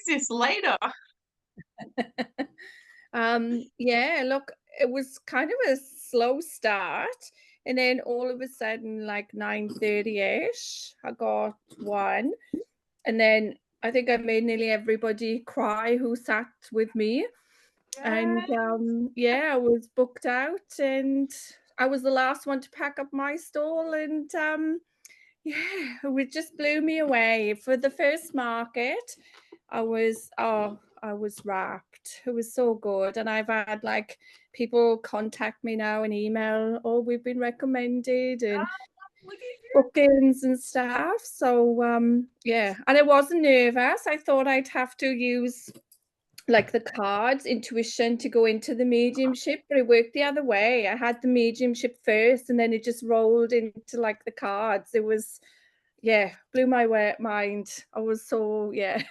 this later. Yeah, look, it was kind of a slow start, and then all of a sudden, like 9:30ish, I got one, and then I think I made nearly everybody cry who sat with me. And, Yeah. yeah, I was booked out, and I was the last one to pack up my stall, and, yeah, it just blew me away. For the first market, I was wrapped. It was so good, and I've had, like, people contact me now and email, "Oh, we've been recommended," and Look at bookings and stuff. So, yeah, and I wasn't nervous. I thought I'd have to use like the cards, intuition to go into the mediumship, but it worked the other way. I had the mediumship first and then it just rolled into like the cards. It was, yeah, blew my mind. I was so, yeah.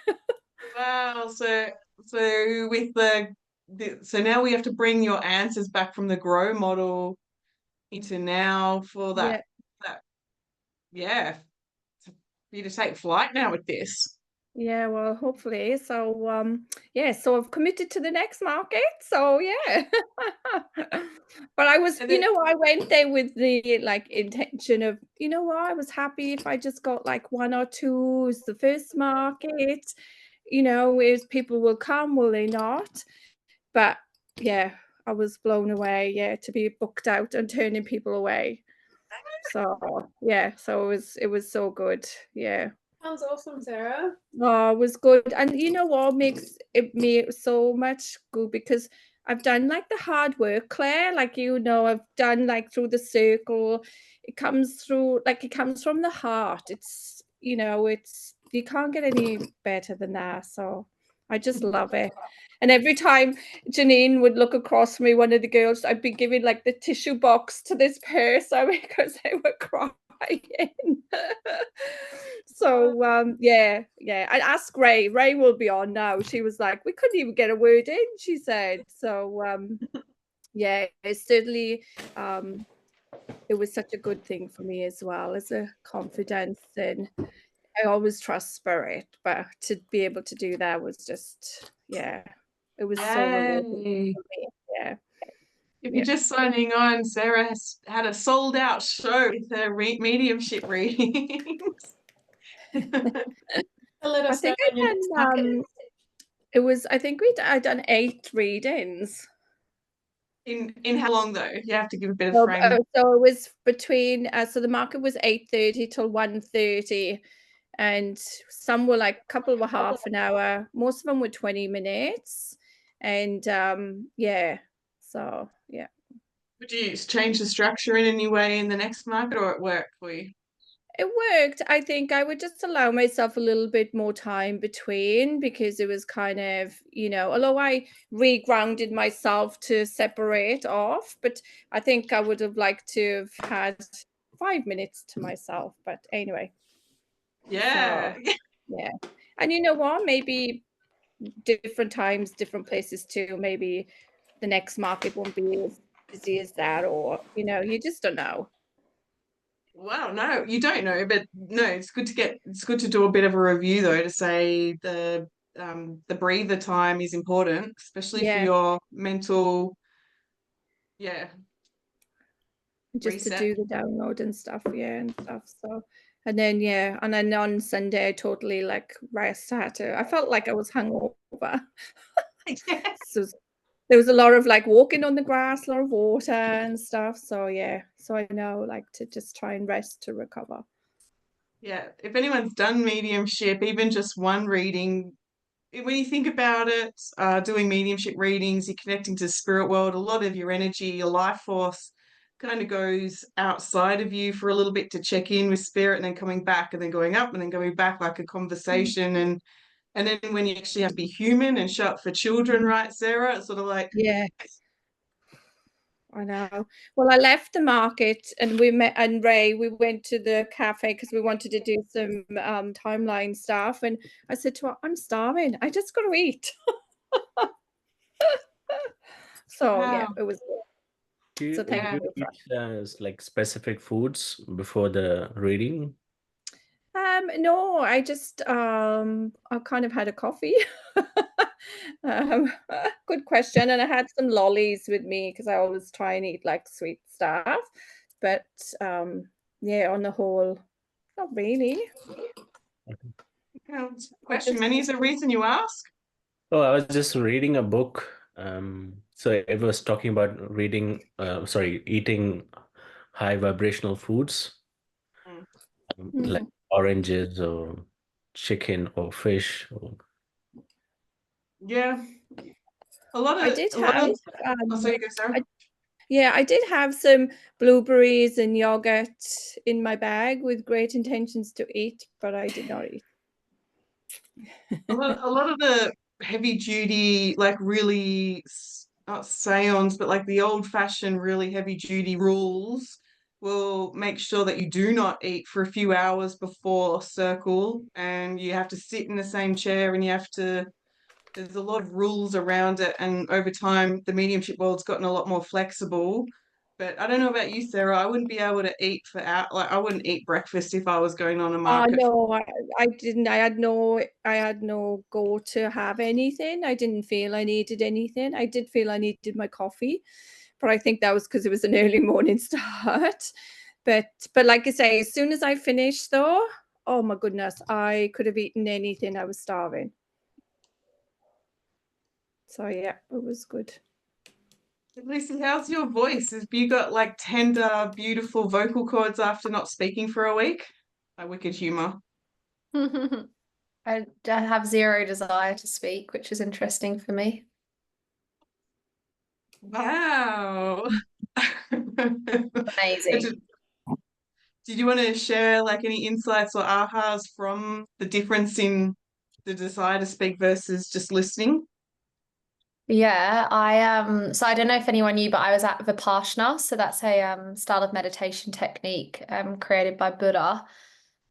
Wow. So with so now we have to bring your answers back from the grow model into now for that Yeah. that yeah, for you to take flight now with this. Yeah, well, hopefully. So, yeah, so I've committed to the next market. So, yeah. But I was, And then I went there with the like intention of, what, I was happy if I just got like one or two as the first market, is people will come, will they not? But yeah, I was blown away, yeah, to be booked out and turning people away. So, yeah, so it was so good. Yeah. Sounds awesome, Sarah. Oh, it was good. And you know what makes it me so much good because I've done like the hard work, Claire. Like, I've done like through the circle. It comes from the heart. It's you can't get any better than that. So I just love it. And every time Janine would look across from me, one of the girls, I'd be giving like the tissue box to this person because they were crying. So, yeah, yeah. I asked Ray. Ray will be on now. She was like, we couldn't even get a word in, she said. So, yeah, it's certainly, it was such a good thing for me as well as a confidence. And I always trust spirit, but to be able to do that was just, yeah, it was so rewarding yay. for me. Yeah, If you're yeah. just signing on, Sarah has had a sold out show with her mediumship readings. Let I us know think when your next market is. I think I'd done 8 readings. In how long though? You have to give a bit of So, frame. so it was between, so the market was 8:30 till 1:30, and some were like, a couple were half an hour, most of them were 20 minutes. And yeah, so yeah. Would you change the structure in any way in the next market or it worked for you? It worked. I think I would just allow myself a little bit more time between because it was kind of, although I regrounded myself to separate off, but I think I would have liked to have had 5 minutes to myself. But anyway, Yeah. so yeah. And you know what? Maybe different times, different places too. Maybe the next market won't be as busy as that, or, you just don't know. Wow, no, you don't know, but no, it's good to do a bit of a review though to say the breather time is important, especially for Yeah. your mental, yeah, Just to reset. do the download and stuff, yeah, and stuff. So, and then yeah, and then on Sunday I totally like rest. I felt like I was hungover. Yeah. So there was a lot of like walking on the grass, a lot of water and stuff. So yeah, so I know like to just try and rest to recover. Yeah, if anyone's done mediumship, even just one reading, when you think about it, doing mediumship readings, you're connecting to the spirit world, a lot of your energy, your life force kind of goes outside of you for a little bit to check in with spirit and then coming back and then going up and then going back like a Mm. conversation. And then when you actually have to be human and show up for children, right, Sarah? It's sort of like, Yeah, I know. Well, I left the market and we met, and Ray, we went to the cafe because we wanted to do some timeline stuff. And I said to her, I'm starving. I just got to eat. So yeah, wow, it was good. Do So you, do thank yeah. you you for eat like specific foods before the reading? No, I just I kind of had a coffee. Good question. And I had some lollies with me because I always try and eat like sweet stuff. But yeah, on the whole, not really. Yeah, I question, just Manny, is there a reason you ask? Oh, I was just reading a book. So it was talking about eating high vibrational foods, Mm. like oranges or chicken or fish. Yeah, I did a lot have of. Oh, so you go, Sarah. yeah, I did have some blueberries and yogurt in my bag with great intentions to eat, but I did not eat. A lot of the heavy duty, like really not seance, but like the old fashioned, really heavy duty rules will make sure that you do not eat for a few hours before circle, and you have to sit in the same chair, and you have to. There's a lot of rules around it, and over time, the mediumship world's gotten a lot more flexible. But I don't know about you, Sarah. I wouldn't be able to eat for out. Like I wouldn't eat breakfast if I was going on a market. No, I didn't. I had no go to have anything. I didn't feel I needed anything. I did feel I needed my coffee, but I think that was because it was an early morning start. But like I say, as soon as I finished though, oh my goodness, I could have eaten anything. I was starving. So yeah, it was good. Lucy, how's your voice? Have you got like tender, beautiful vocal cords after not speaking for a week? My wicked humor. I have zero desire to speak, which is interesting for me. Wow. Amazing. Did you want to share like any insights or ahas from the difference in the desire to speak versus just listening? Yeah, so I don't know if anyone knew, but I was at Vipassana. So that's a style of meditation technique created by Buddha.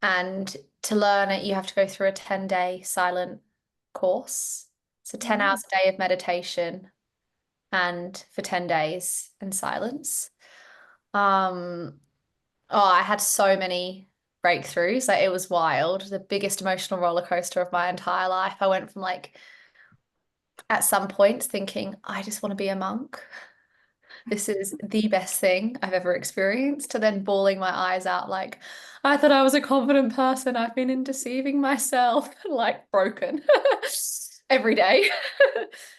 And to learn it, you have to go through a 10-day silent course. So 10 hours a day of meditation and for 10 days in silence. Oh, I had so many breakthroughs. Like it was wild. The biggest emotional roller coaster of my entire life. I went from like at some points thinking, I just want to be a monk. This is the best thing I've ever experienced, to then bawling my eyes out like, I thought I was a confident person. I've been in deceiving myself, like broken every day.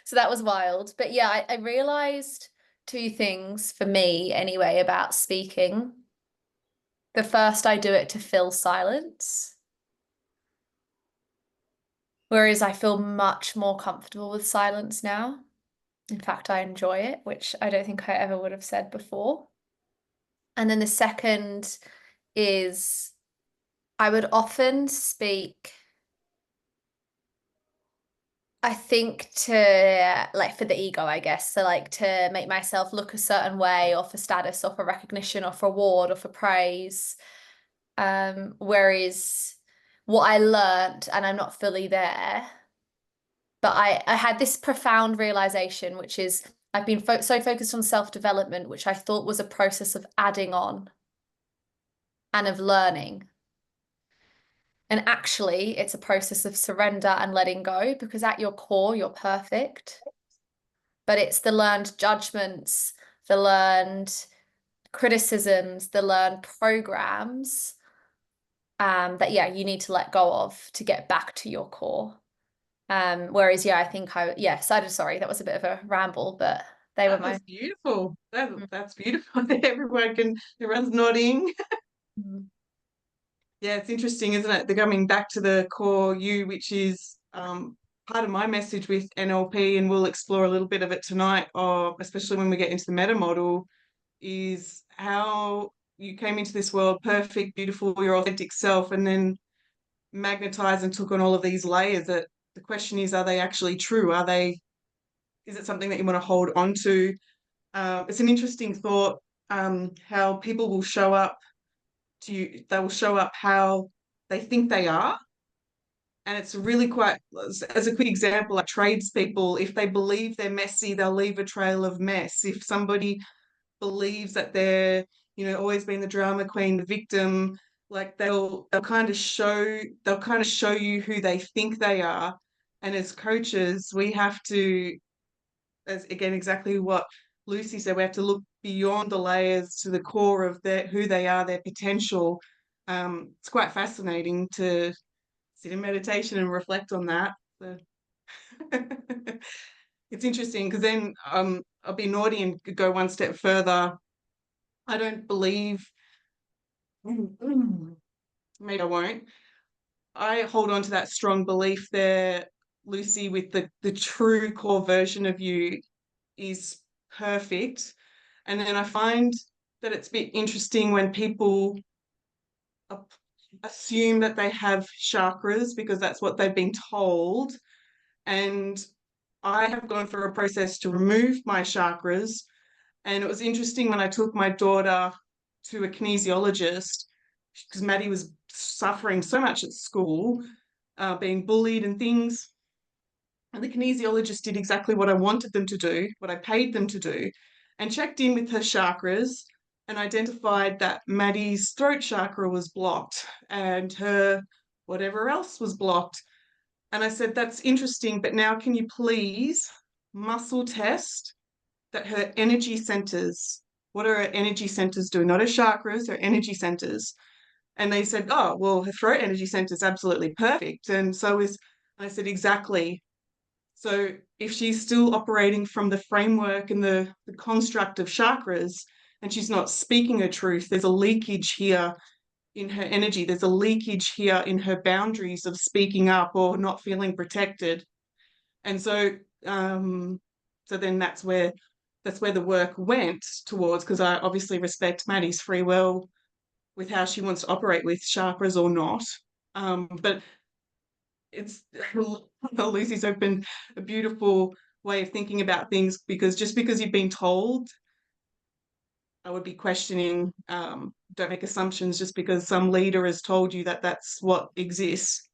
So that was wild. But yeah, I realized two things for me anyway about speaking. The first, I do it to fill silence. Whereas I feel much more comfortable with silence now. In fact, I enjoy it, which I don't think I ever would have said before. And then the second is I would often speak, I think, to like for the ego, I guess. So like to make myself look a certain way, or for status, or for recognition, or for award, or for praise. Whereas what I learned, and I'm not fully there, but I had this profound realization, which is I've been so focused on self-development, which I thought was a process of adding on and of learning. And actually, it's a process of surrender and letting go, because at your core, you're perfect. But it's the learned judgments, the learned criticisms, the learned programs that, yeah, you need to let go of to get back to your core. Whereas, yeah, I think sorry, that was a bit of a ramble, but they were That was beautiful. That's beautiful. Everyone's nodding. Yeah, it's interesting, isn't it? They're coming back to the core you, which is part of my message with NLP, and we'll explore a little bit of it tonight, or especially when we get into the Metamodel, is how you came into this world perfect, beautiful, your authentic self, and then magnetized and took on all of these layers. That the question is, are they actually true? Is it something that you want to hold on to? It's an interesting thought, how people will show up to you, they will show up how they think they are. And it's really quite, as a quick example, like tradespeople, if they believe they're messy, they'll leave a trail of mess. If somebody believes that they're, always being the drama queen, the victim, Like they'll kind of show you who they think they are. And as coaches, we have to, as again, exactly what Lucy said, we have to look beyond the layers to the core of who they are, their potential. It's quite fascinating to sit in meditation and reflect on that. So it's interesting because then I'll be naughty and go one step further. I don't believe, maybe I won't. I hold on to that strong belief there, Lucy, with the true core version of you is perfect. And then I find that it's a bit interesting when people assume that they have chakras because that's what they've been told. And I have gone through a process to remove my chakras. And it was interesting when I took my daughter to a kinesiologist because Maddie was suffering so much at school, being bullied and things. And the kinesiologist did exactly what I wanted them to do, what I paid them to do, and checked in with her chakras and identified that Maddie's throat chakra was blocked and her whatever else was blocked. And I said, that's interesting, but now can you please muscle test that her energy centers, what are her energy centers doing? Not her chakras, her energy centers. And they said, oh, well, her throat energy center is absolutely perfect. And so I said, exactly. So if she's still operating from the framework and the construct of chakras and she's not speaking her truth, there's a leakage here in her energy. There's a leakage here in her boundaries of speaking up or not feeling protected. And so so then that's where the work went towards, because I obviously respect Maddie's free will with how she wants to operate with chakras or not. But it's Lucy's opened a beautiful way of thinking about things, because just because you've been told, I would be questioning, don't make assumptions just because some leader has told you that that's what exists.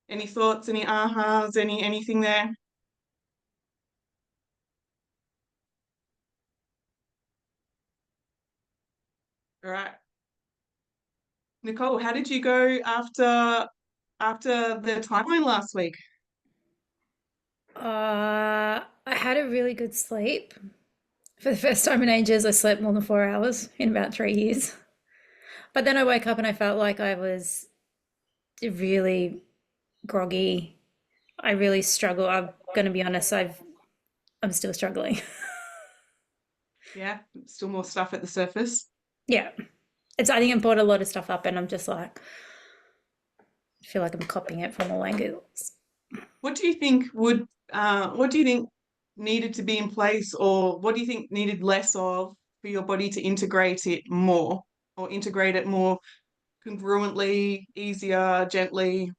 Any thoughts, any ahas, anything there? All right. Nicole, how did you go after the timeline last week? I had a really good sleep. For the first time in ages, I slept more than 4 hours in about 3 years. But then I woke up and I felt like I was really groggy. I really struggle. I'm going to be honest, I'm still struggling. Yeah, still more stuff at the surface. Yeah. I think I brought a lot of stuff up and I'm just like, I feel like I'm copying it from all angles. What do you think needed to be in place, or what do you think needed less of for your body to integrate it more, or integrate it more congruently, easier, gently?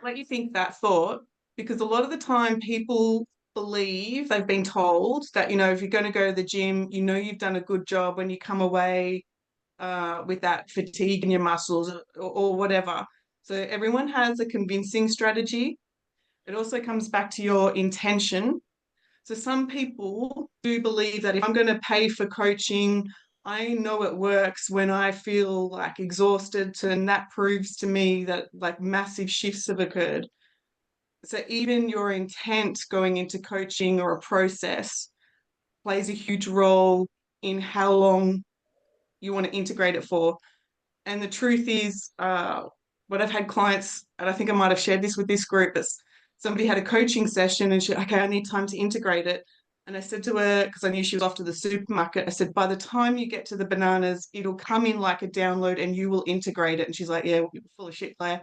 Let you think that thought, because a lot of the time people believe they've been told that, if you're going to go to the gym, you've done a good job when you come away with that fatigue in your muscles, or whatever. So everyone has a convincing strategy. It also comes back to your intention. So some people do believe that if I'm going to pay for coaching, I know it works when I feel like exhausted, and that proves to me that like massive shifts have occurred. So even your intent going into coaching or a process plays a huge role in how long you want to integrate it for. And the truth is, what I've had clients, and I think I might have shared this with this group, but somebody had a coaching session and she, okay, I need time to integrate it. And I said to her, because I knew she was off to the supermarket, I said, by the time you get to the bananas, it'll come in like a download and you will integrate it. And she's like, yeah, we're full of shit, Claire.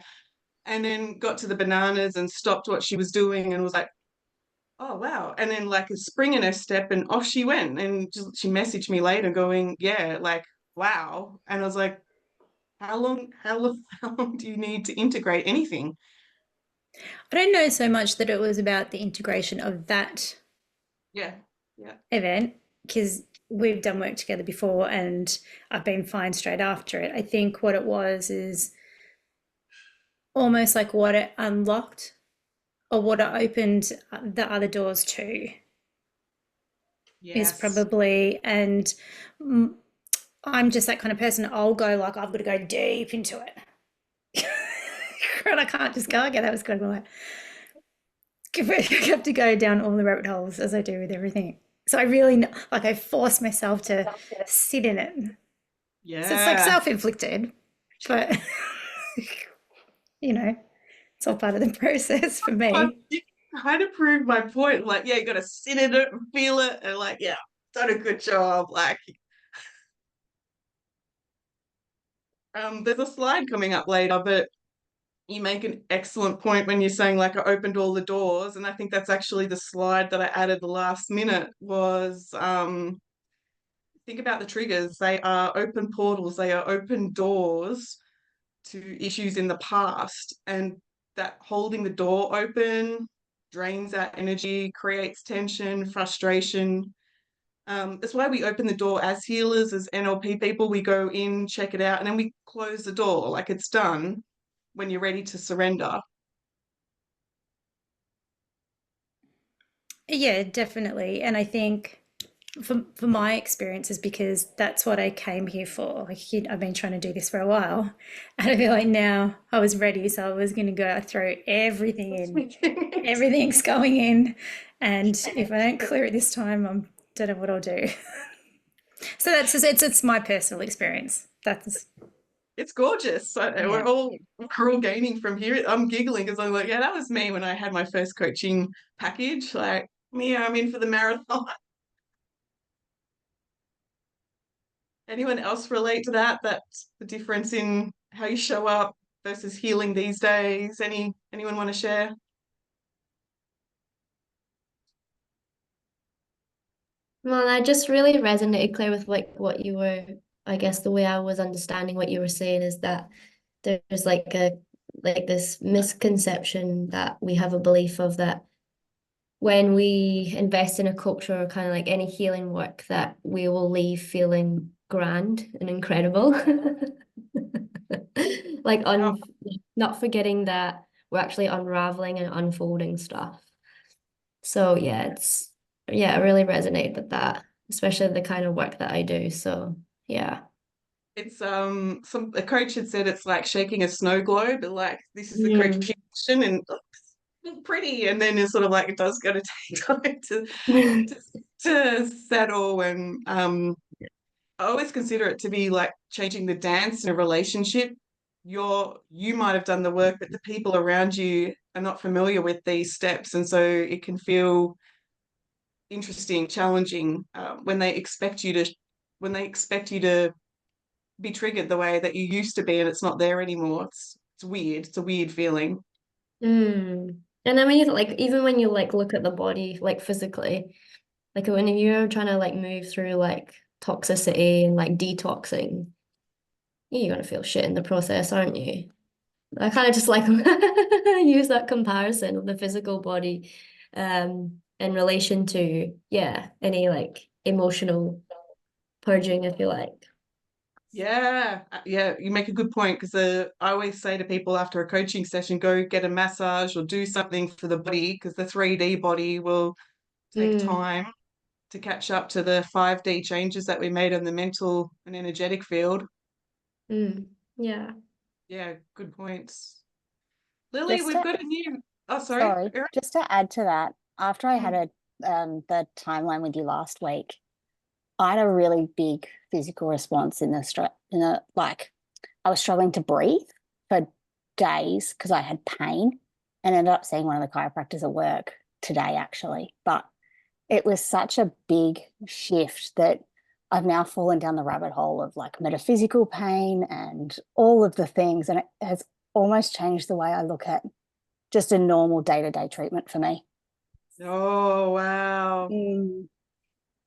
And then got to the bananas and stopped what she was doing and was like, oh, wow. And then like a spring in her step and off she went. And she messaged me later going, yeah, like, wow. And I was like, how long do you need to integrate anything? I don't know so much that it was about the integration of that Yeah. event, because we've done work together before and I've been fine straight after it. I think what it was is almost like what it unlocked or what it opened the other doors to. is Yes. probably, and I'm just that kind of person. I'll go like, I've got to go deep into it. And I can't just go, okay, that was good. I'm like, I have to go down all the rabbit holes as I do with everything. So I really, like, I force myself to sit in it. So it's like Yeah. self-inflicted, but you know, it's all part of the process for me. You kind of proved my point. Like, yeah, you got to sit in it and feel it, and like, yeah, done a good job. Like, there's a slide coming up later, but you make an excellent point when you're saying like I opened all the doors, and I think that's actually the slide that I added the last minute was think about the triggers. They are open portals, they are open doors to issues in the past, and that holding the door open drains that energy, creates tension, frustration. That's why we open the door as healers, as NLP people. We go in, check it out, and then we close the door like it's done when you're ready to surrender. Yeah, definitely. And I think for my experiences, because that's what I came here for. Like, I've been trying to do this for a while, and I feel like now I was ready, so I was going to go throw everything in. Everything's going in, and if I don't clear it this time, I don't know what I'll do. So that's just, it's my personal experience. That's It's gorgeous. Yeah. We're all gaining from here. I'm giggling because I'm like, yeah, that was me when I had my first coaching package. Like, yeah, I'm in for the marathon. Anyone else relate to that? That's the difference in how you show up versus healing these days. Anyone want to share? Well, I just really resonated, Claire, with like what you were, I guess the way I was understanding what you were saying is that there's like this misconception that we have a belief of that when we invest in a culture or kind of like any healing work that we will leave feeling grand and incredible. Like not forgetting that we're actually unraveling and unfolding stuff. So I really resonate with that, especially the kind of work that I do. So yeah. It's a coach had said it's like shaking a snow globe, but like this is the Mm. coaching action and pretty, and then it's sort of like it does got to take time to settle. And I always consider it to be like changing the dance in a relationship. You might have done the work, but the people around you are not familiar with these steps, and so it can feel interesting, challenging when they expect you to be triggered the way that you used to be, and it's not there anymore. It's weird. It's a weird feeling. Mm. And then when you like, even when you like look at the body, like physically, like when you're trying to like move through like toxicity and like detoxing, you're gonna feel shit in the process, aren't you? I kind of just like use that comparison of the physical body in relation to any like emotional purging, I feel like. Yeah, you make a good point because I always say to people after a coaching session, go get a massage or do something for the body because the 3D body will take time to catch up to the 5D changes that we made on the mental and energetic field. Yeah. Yeah, good points. Lily, Just we've to, got a new. Oh, sorry, Erin? just to add to that, after I had the timeline with you last week, I had a really big physical response in the like I was struggling to breathe for days because I had pain, and ended up seeing one of the chiropractors at work today actually. But it was such a big shift that I've now fallen down the rabbit hole of like metaphysical pain and all of the things, and it has almost changed the way I look at just a normal day-to-day treatment for me. Oh, wow.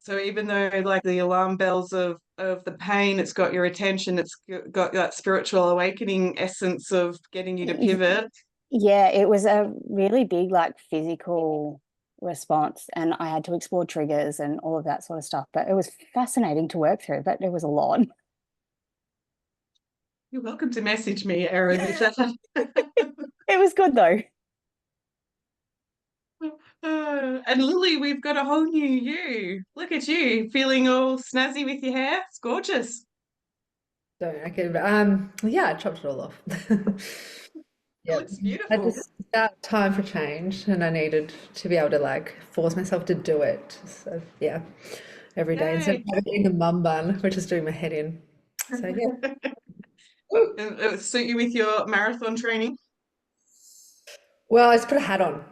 So even though like the alarm bells of the pain, it's got your attention, it's got that spiritual awakening essence of getting you to pivot. Yeah, it was a really big like physical response, and I had to explore triggers and all of that sort of stuff. But it was fascinating to work through, but it was a lot. You're welcome to message me, Erin, if that It was good though. And Lily, we've got a whole new you. Look at you, feeling all snazzy with your hair. It's gorgeous. Don't reckon, but yeah, I chopped it all off. It Yep. looks I beautiful. just that time for change, and I needed to be able to like force myself to do it. So yeah, every day instead of Yay. having a mum bun, which is doing my head in. So yeah. And it would suit you with your marathon training. Well, I just put a hat on.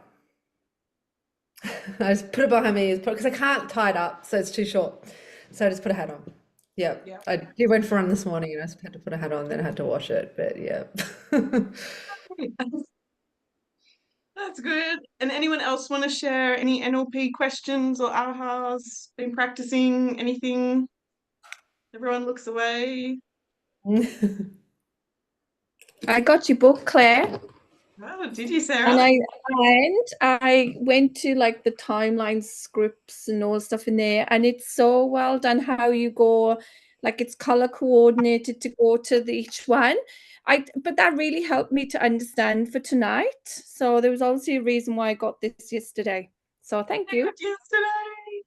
I just put it behind me because I can't tie it up, so it's too short. So I just put a hat on. Yeah, Yeah. I did went for a run this morning, and I just had to put a hat on, then I had to wash it. But yeah. That's good. And anyone else want to share any NLP questions or ahas? Been practicing anything? Everyone looks away. I got your book, Claire. Oh, did you, Sarah? And I went to like the timeline scripts and all stuff in there, and it's so well done how you go, like it's color coordinated to go to each one. But that really helped me to understand for tonight. So there was obviously a reason why I got this yesterday. So thank you. Yesterday.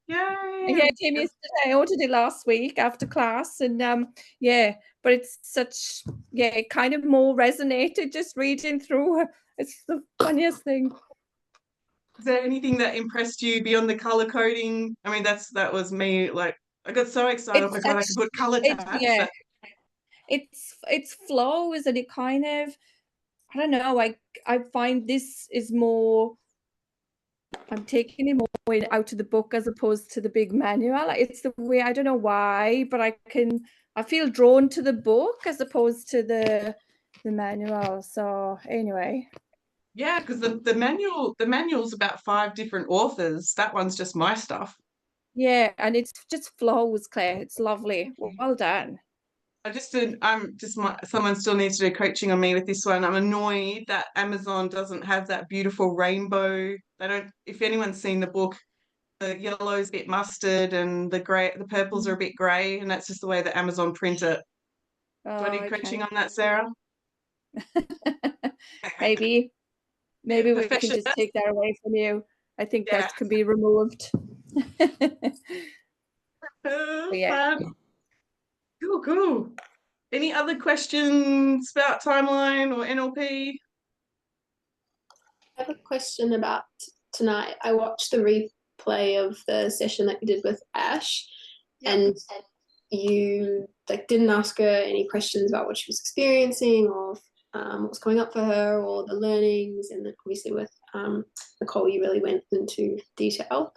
Yay. Yeah, it came yesterday. I ordered it last week after class, and yeah, but it's such it kind of more resonated just reading through. It's the funniest thing. Is there anything that impressed you beyond the color coding? I mean, that was me. Like, I got so excited. Oh my God, I could put color tabs. It's flow, isn't it? Kind of, I don't know. I find this is more. I'm taking it more out of the book as opposed to the big manual. It's the way, I don't know why, but I feel drawn to the book as opposed to the manual. So anyway. Yeah, because the manual's about 5 different authors. That one's just my stuff. Yeah, and it's just flows, Claire. It's lovely. Well done. Someone still needs to do coaching on me with this one. I'm annoyed that Amazon doesn't have that beautiful rainbow. They don't, if anyone's seen the book, the yellow's a bit mustard and the purples are a bit grey, and that's just the way that Amazon print it. Do I need coaching on that, Sarah? Maybe we can just take that away from you. I think that can be removed. Yeah. Cool. Any other questions about timeline or NLP? I have a question about tonight. I watched the replay of the session that you did with Ash, and you didn't ask her any questions about what she was experiencing or what was coming up for her or the learnings, and then obviously with Nicole you really went into detail.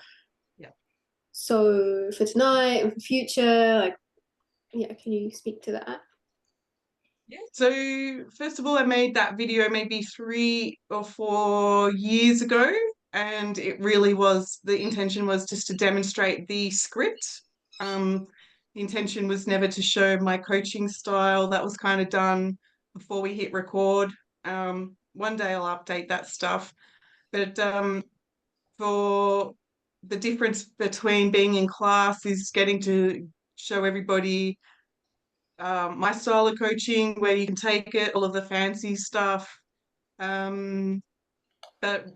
So for tonight and for future, can you speak to that? Yeah, so first of all, I made that video maybe 3 or 4 years ago, and it really was, the intention was just to demonstrate the script. The intention was never to show my coaching style. That was kind of done before we hit record. One day I'll update that stuff. But for the difference between being in class is getting to show everybody my style of coaching, where you can take it, all of the fancy stuff. But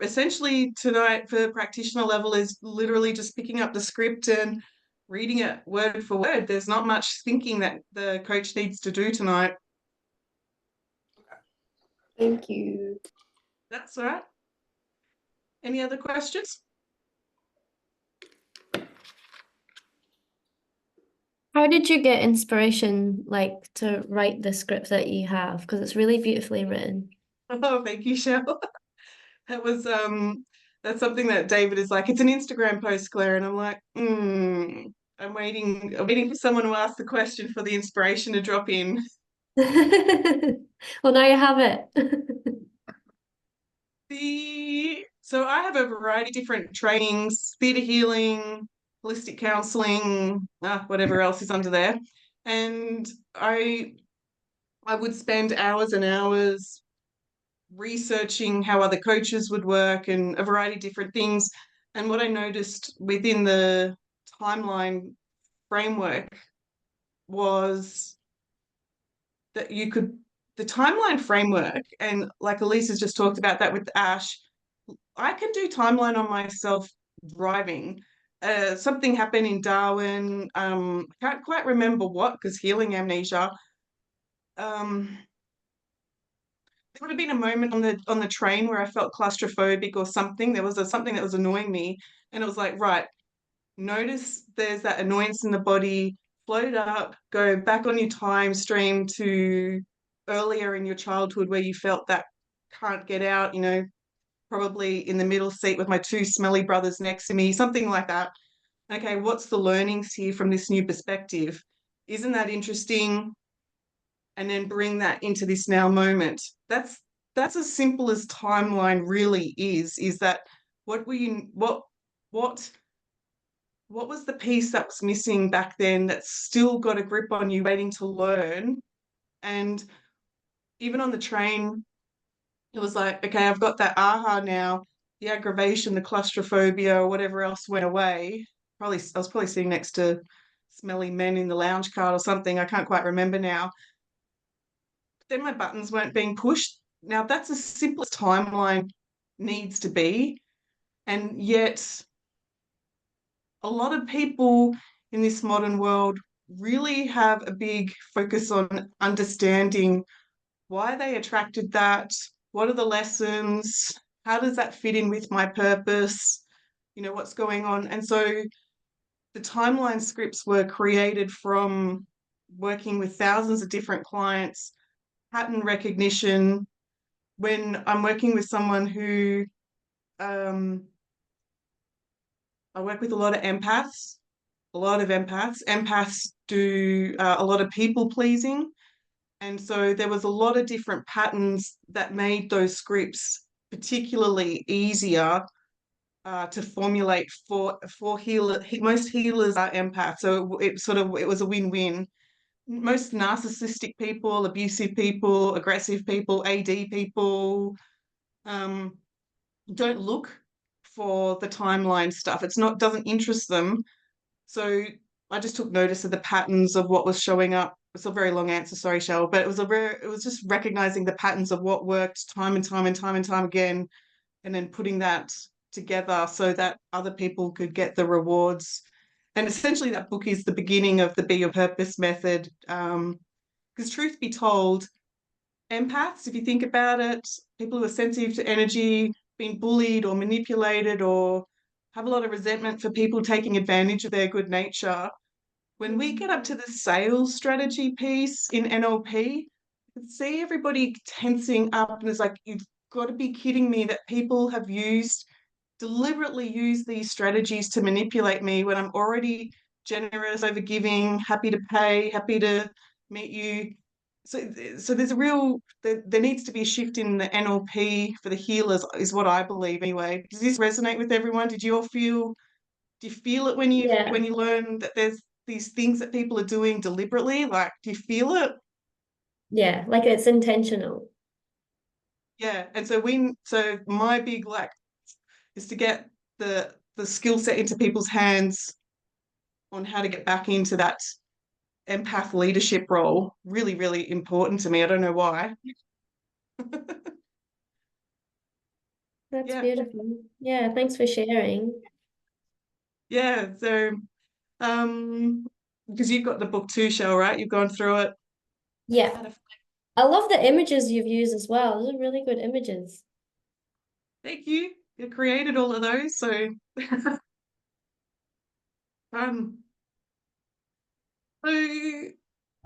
essentially tonight for practitioner level is literally just picking up the script and reading it word for word. There's not much thinking that the coach needs to do tonight. Thank you. That's all right. Any other questions? How did you get inspiration, to write the script that you have? Because it's really beautifully written. Oh, thank you, Cheryl. That was that's something that David is like, it's an Instagram post, Claire, and I'm like, I'm waiting for someone to ask the question for the inspiration to drop in. Well, now you have it. So I have a variety of different trainings, theatre healing, holistic counselling, whatever else is under there. And I would spend hours and hours researching how other coaches would work and a variety of different things. And what I noticed within the timeline framework was that the timeline framework, and like Elisa's just talked about that with Ash, I can do timeline on myself driving. Something happened in Darwin. I can't quite remember what, because healing amnesia. There would have been a moment on the train where I felt claustrophobic or something. There was something that was annoying me, and it was like, right, notice there's that annoyance in the body, float up, go back on your time stream to earlier in your childhood where you felt that can't get out, probably in the middle seat with my two smelly brothers next to me, something like that. Okay, what's the learnings here from this new perspective? Isn't that interesting? And then bring that into this now moment. That's as simple as timeline really is that what was the piece that was missing back then that's still got a grip on you waiting to learn? And even on the train, it was like, okay, I've got that aha now. The aggravation, the claustrophobia, or whatever else went away. I was probably sitting next to smelly men in the lounge car or something. I can't quite remember now. Then my buttons weren't being pushed. Now that's as simple as timeline needs to be. And yet a lot of people in this modern world really have a big focus on understanding why they attracted that, what are the lessons, how does that fit in with my purpose, what's going on. And so the timeline scripts were created from working with thousands of different clients, pattern recognition. When I'm working with someone who I work with a lot of empaths. Empaths do a lot of people pleasing. And so there was a lot of different patterns that made those scripts particularly easier to formulate for healers. Most healers are empaths, so it was a win-win. Most narcissistic people, abusive people, aggressive people, AD people don't look for the timeline stuff. Doesn't interest them. So I just took notice of the patterns of what was showing up. It's a very long answer, sorry, Shell, but it was just recognizing the patterns of what worked time and time and time and time again, and then putting that together so that other people could get the rewards. And essentially that book is the beginning of the Be Your Purpose method. Because truth be told, empaths, if you think about it, people who are sensitive to energy, being bullied or manipulated or have a lot of resentment for people taking advantage of their good nature. When we get up to the sales strategy piece in NLP, you can see everybody tensing up and it's like, you've got to be kidding me that people have deliberately used these strategies to manipulate me when I'm already generous, overgiving, happy to pay, happy to meet you. So there's there needs to be a shift in the NLP for the healers, is what I believe anyway. Does this resonate with everyone? Do you feel it when you learn that there's these things that people are doing deliberately? Like, do you feel it? Yeah, like it's intentional. Yeah. And so my big is to get the skill set into people's hands on how to get back into that empath leadership role. Really, really important to me. I don't know why. That's beautiful. Yeah, thanks for sharing. Yeah, so because you've got the book too, Shell, right? You've gone through it. Yeah. I love the images you've used as well. Those are really good images. Thank you. You created all of those, so so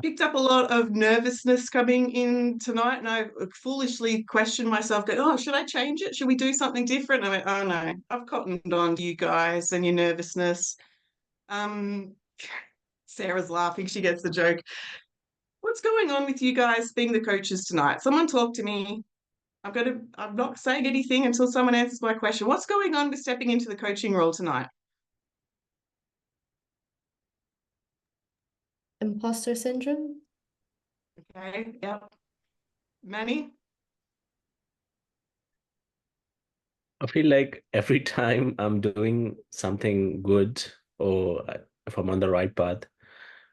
picked up a lot of nervousness coming in tonight, and I foolishly questioned myself, go, oh, should I change it? Should we do something different? I went, oh no, I've cottoned on to you guys and your nervousness. Sarah's laughing, she gets the joke. What's going on with you guys being the coaches tonight? Someone talk to me. I'm not saying anything until someone answers my question. What's going on with stepping into the coaching role tonight? Imposter syndrome? Okay, yep. Manny? I feel like every time I'm doing something good or if I'm on the right path,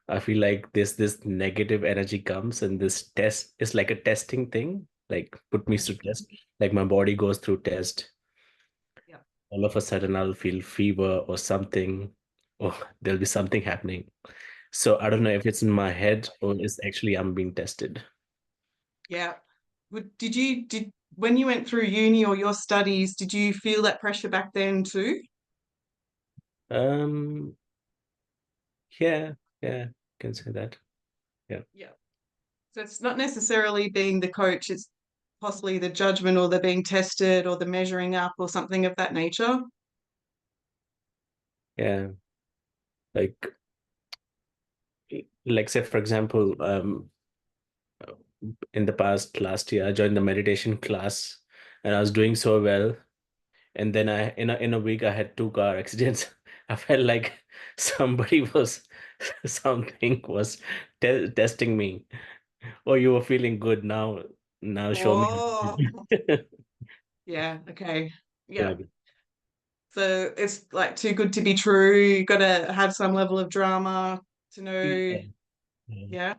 I feel like this negative energy comes and this test is like a testing thing, like put me to test, like my body goes through test. all of a sudden I'll feel fever or something, or there'll be something happening. So I don't know if it's in my head or it's actually I'm being tested. Yeah. Did when you went through uni or your studies, did you feel that pressure back then too? Um, yeah, can say that. Yeah. Yeah. So it's not necessarily being the coach, it's possibly the judgment or the being tested or the measuring up or something of that nature. Yeah. Like say for example, in the past last year I joined the meditation class and I was doing so well. And then I in a week I had 2 car accidents. I felt like somebody was something was testing me. Oh, you were feeling good now. Now show me. Oh, yeah, okay. Yeah. Yeah. So it's like too good to be true. You got to have some level of drama to know. Yeah. Yeah.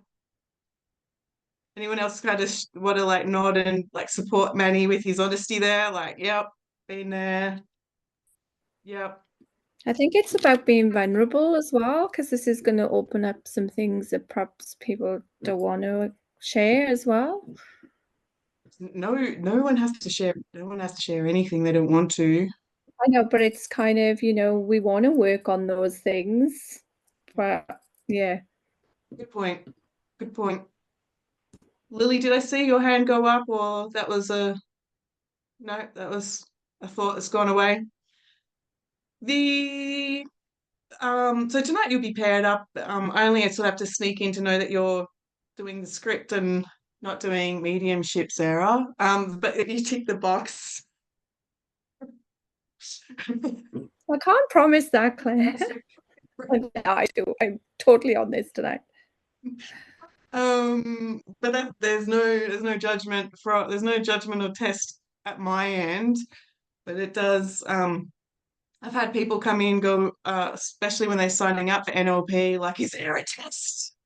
Anyone else kind of want to like nod and like support Manny with his honesty there? Like, yep, been there. Yep. I think it's about being vulnerable as well, because this is going to open up some things that perhaps people don't want to share as well. No one has to share. No one has to share anything they don't want to. I know, but it's kind of, we want to work on those things. But yeah. Good point. Good point. Lily, did I see your hand go up, or that was no? That was a thought that's gone away. The So tonight you'll be paired up. I only sort of have to sneak in to know that you're doing the script and not doing mediumship, Sarah. But if you tick the box. I can't promise that, Claire. I do. I'm totally on this tonight. But there's no judgment there's no judgment or test at my end, but it does. I've had people come in go, especially when they're signing up for NLP, like, is there a test?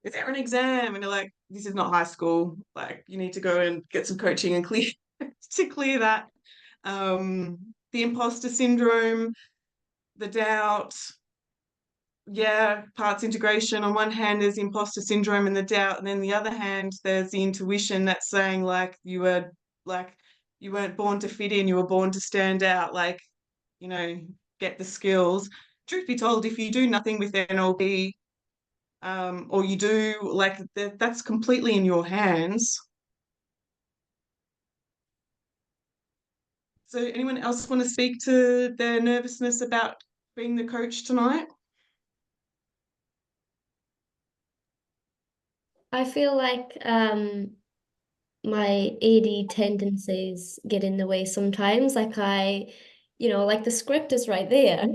Is there an exam? And they're like, this is not high school. Like, you need to go and get some coaching and clear to clear that. The imposter syndrome, the doubt, yeah, parts integration. On one hand, there's the imposter syndrome and the doubt, and then the other hand, there's the intuition that's saying like you weren't born to fit in, you were born to stand out, like, get the skills. Truth be told, if you do nothing with NLP, or you do like that's completely in your hands. So anyone else want to speak to their nervousness about being the coach tonight? I feel like my AD tendencies get in the way sometimes. Like like the script is right there.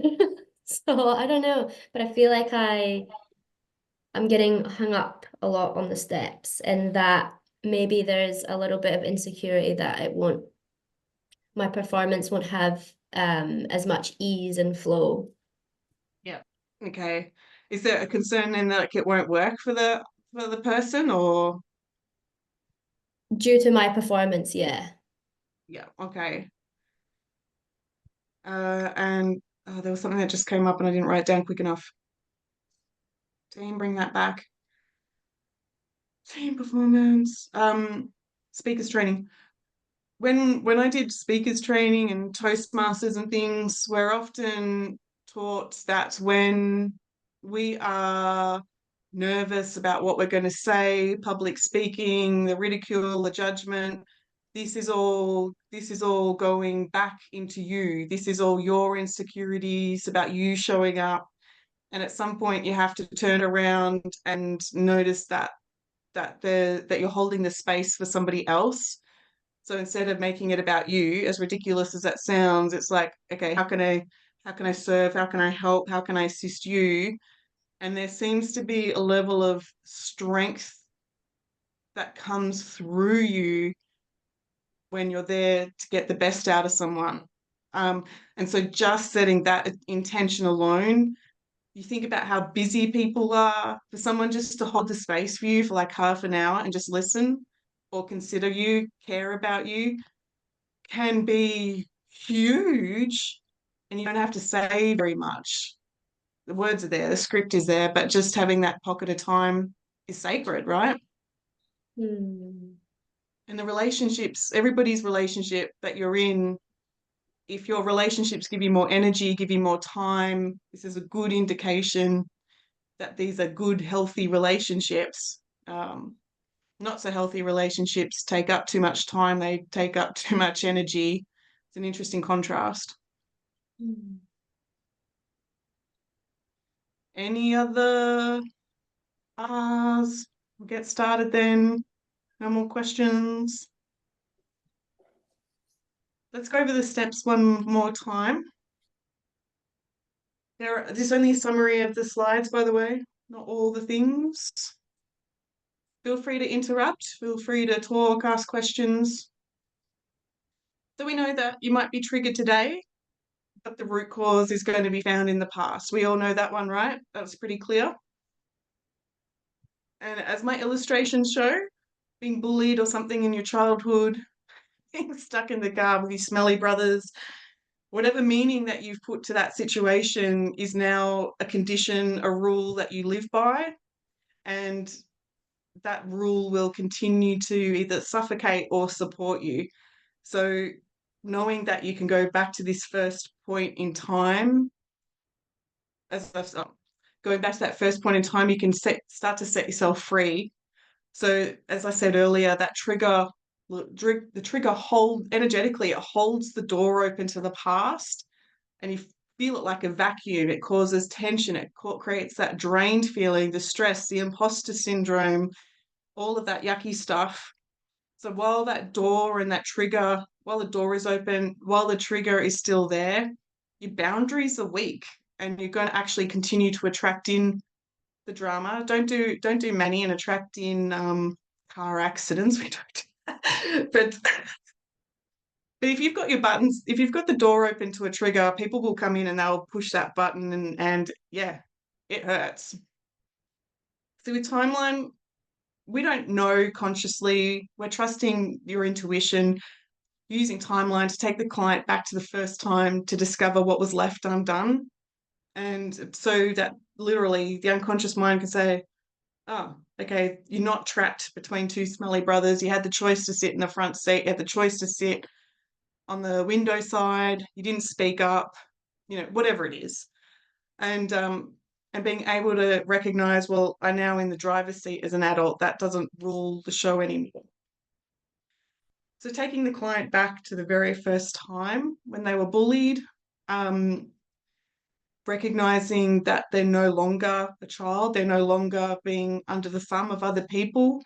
So I don't know, but I feel like I'm getting hung up a lot on the steps, and that maybe there's a little bit of insecurity that my performance won't have as much ease and flow. Yeah. Okay. Is there a concern in that like it won't work for the person, or? Due to my performance, yeah. Yeah. Okay. And there was something that just came up and I didn't write it down quick enough. Team, bring that back. Team performance. Speakers training. When I did speakers training and Toastmasters and things, we're often taught that when we are nervous about what we're going to say, public speaking, the ridicule, the judgment, this is all going back into you. This is all your insecurities about you showing up. And at some point you have to turn around and notice that you're holding the space for somebody else. So instead of making it about you, as ridiculous as that sounds, it's like, okay, how can I serve? How can I help? How can I assist you? And there seems to be a level of strength that comes through you when you're there to get the best out of someone. And so just setting that intention alone, you think about how busy people are, for someone just to hold the space for you for like half an hour and just listen or consider you, care about you, can be huge, and you don't have to say very much. The words are there, the script is there, but just having that pocket of time is sacred, right? Hmm. And the relationships, everybody's relationship that you're in, if your relationships give you more energy, give you more time, this is a good indication that these are good, healthy relationships. Not so healthy relationships take up too much time, they take up too much energy. It's an interesting contrast. Any other We'll get started then. No more questions. Let's go over the steps one more time. This is only a summary of the slides, by the way, not all the things. Feel free to interrupt, feel free to talk, ask questions. So we know that you might be triggered today, but the root cause is going to be found in the past. We all know that one, right? That's pretty clear. And as my illustrations show, being bullied or something in your childhood, being stuck in the car with your smelly brothers, whatever meaning that you've put to that situation is now a condition, a rule that you live by. And that rule will continue to either suffocate or support you. So knowing that you can go back to this first point in time, going back to that first point in time, you can start to set yourself free. So as I said earlier, that the trigger energetically, it holds the door open to the past, and you feel it like a vacuum. It causes tension. It creates that drained feeling, the stress, the imposter syndrome, all of that yucky stuff. So while that door and that trigger, while the door is open, while the trigger is still there, your boundaries are weak, and you're going to actually continue to attract in the drama. Don't do many and attract in car accidents. We don't do that. But if you've got your buttons, if you've got the door open to a trigger, people will come in and they'll push that button and yeah, it hurts. So with timeline, we don't know consciously. We're trusting your intuition, using timeline to take the client back to the first time to discover what was left undone. And so that literally the unconscious mind can say, oh, okay, you're not trapped between two smelly brothers. You had the choice to sit in the front seat, you had the choice to sit on the window side, you didn't speak up, whatever it is. And being able to recognize, well, I'm now in the driver's seat as an adult, that doesn't rule the show anymore. So taking the client back to the very first time when they were bullied, recognizing that they're no longer a child, they're no longer being under the thumb of other people,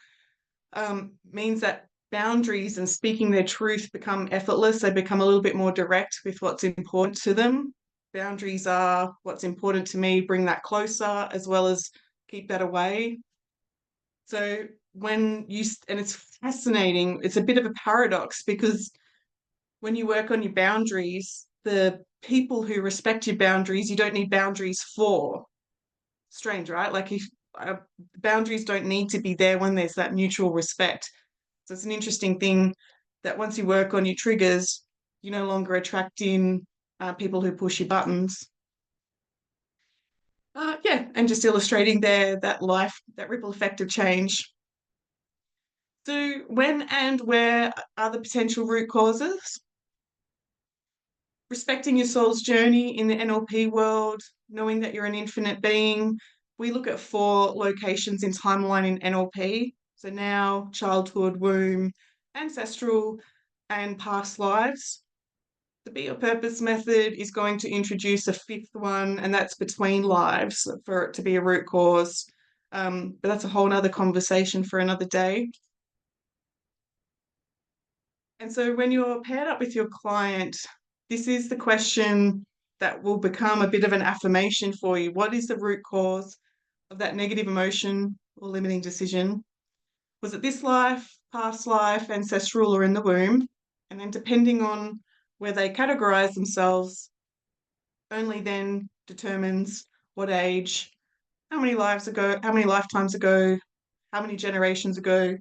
means that boundaries and speaking their truth become effortless. They become a little bit more direct with what's important to them. Boundaries are what's important to me, bring that closer, as well as keep that away. So and it's fascinating, it's a bit of a paradox, because when you work on your boundaries, the people who respect your boundaries, you don't need boundaries for. Strange, right? Like if boundaries don't need to be there when there's that mutual respect. So it's an interesting thing that once you work on your triggers, you no longer attract in people who push your buttons. And just illustrating there that ripple effect of change. So when and where are the potential root causes? Respecting your soul's journey in the NLP world, knowing that you're an infinite being. We look at 4 locations in timeline in NLP. So now, childhood, womb, ancestral, and past lives. The Be Your Purpose method is going to introduce a 5th one, and that's between lives, for it to be a root cause. But that's a whole nother conversation for another day. And so when you're paired up with your client, this is the question that will become a bit of an affirmation for you. What is the root cause of that negative emotion or limiting decision? Was it this life, past life, ancestral, or in the womb? And then depending on where they categorize themselves, only then determines what age, how many lives ago, how many lifetimes ago, how many generations ago,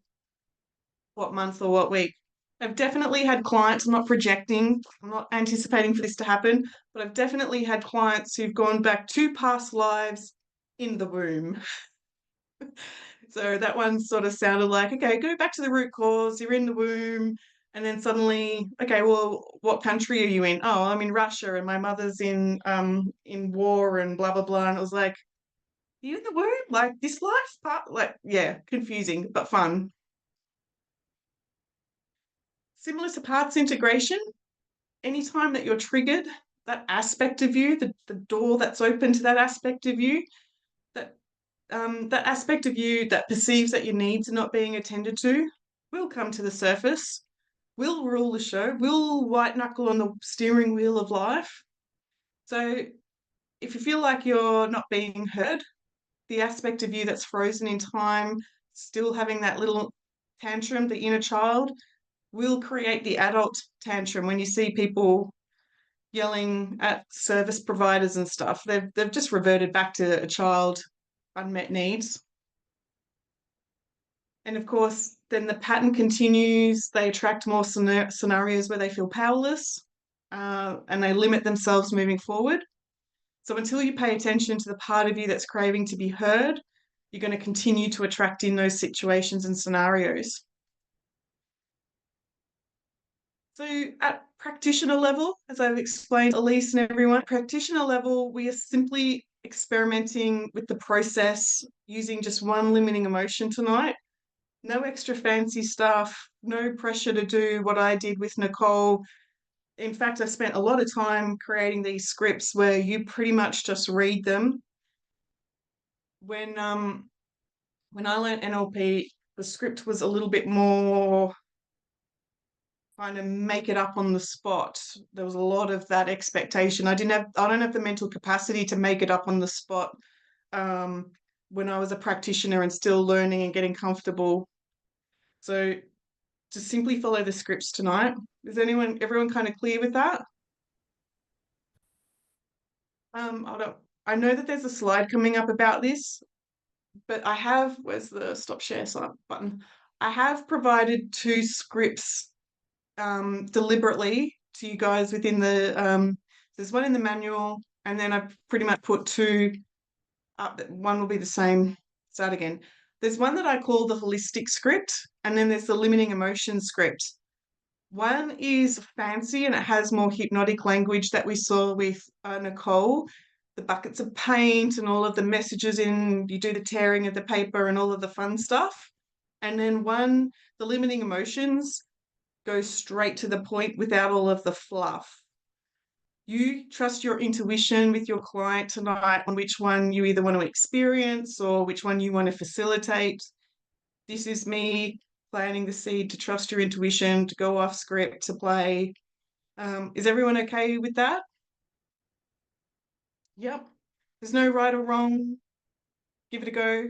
what month or what week. I've definitely had clients, I'm not projecting, I'm not anticipating for this to happen, but I've definitely had clients who've gone back 2 past lives in the womb. So that one sort of sounded like, okay, go back to the root cause, you're in the womb, and then suddenly, okay, well, what country are you in? Oh, I'm in Russia and my mother's in war and blah blah blah. And it was like, you in the womb? Like this life part? Like, yeah, confusing, but fun. Similar to parts integration, anytime that you're triggered, that aspect of you, the door that's open to that aspect of you, that that aspect of you that perceives that your needs are not being attended to will come to the surface, will rule the show, will white knuckle on the steering wheel of life. So if you feel like you're not being heard, the aspect of you that's frozen in time, still having that little tantrum, the inner child, will create the adult tantrum when you see people yelling at service providers and stuff. They've just reverted back to a child unmet needs. And of course, then the pattern continues. They attract more scenarios where they feel powerless, and they limit themselves moving forward. So until you pay attention to the part of you that's craving to be heard, you're going to continue to attract in those situations and scenarios. So at practitioner level, as I've explained, Elise and everyone, practitioner level, we are simply experimenting with the process using just one limiting emotion tonight. No extra fancy stuff, no pressure to do what I did with Nicole. In fact, I've spent a lot of time creating these scripts where you pretty much just read them. When I learned NLP, the script was a little bit more kind of make it up on the spot. There was a lot of that expectation. I don't have the mental capacity to make it up on the spot when I was a practitioner and still learning and getting comfortable. So to simply follow the scripts tonight. Is everyone kind of clear with that? I know that there's a slide coming up about this, but where's the stop share button? I have provided 2 scripts deliberately to you guys within there's one in the manual, and then I've pretty much put 2 up. One will be the same. Start again. There's one that I call the holistic script, and then there's the limiting emotion script. One is fancy and it has more hypnotic language that we saw with Nicole, the buckets of paint and all of the messages you do the tearing of the paper and all of the fun stuff. And then the limiting emotions, goes straight to the point without all of the fluff. You trust your intuition with your client tonight on which one you either want to experience or which one you want to facilitate. This is me planting the seed to trust your intuition, to go off script, to play. Is everyone okay with that? Yep. There's no right or wrong. Give it a go.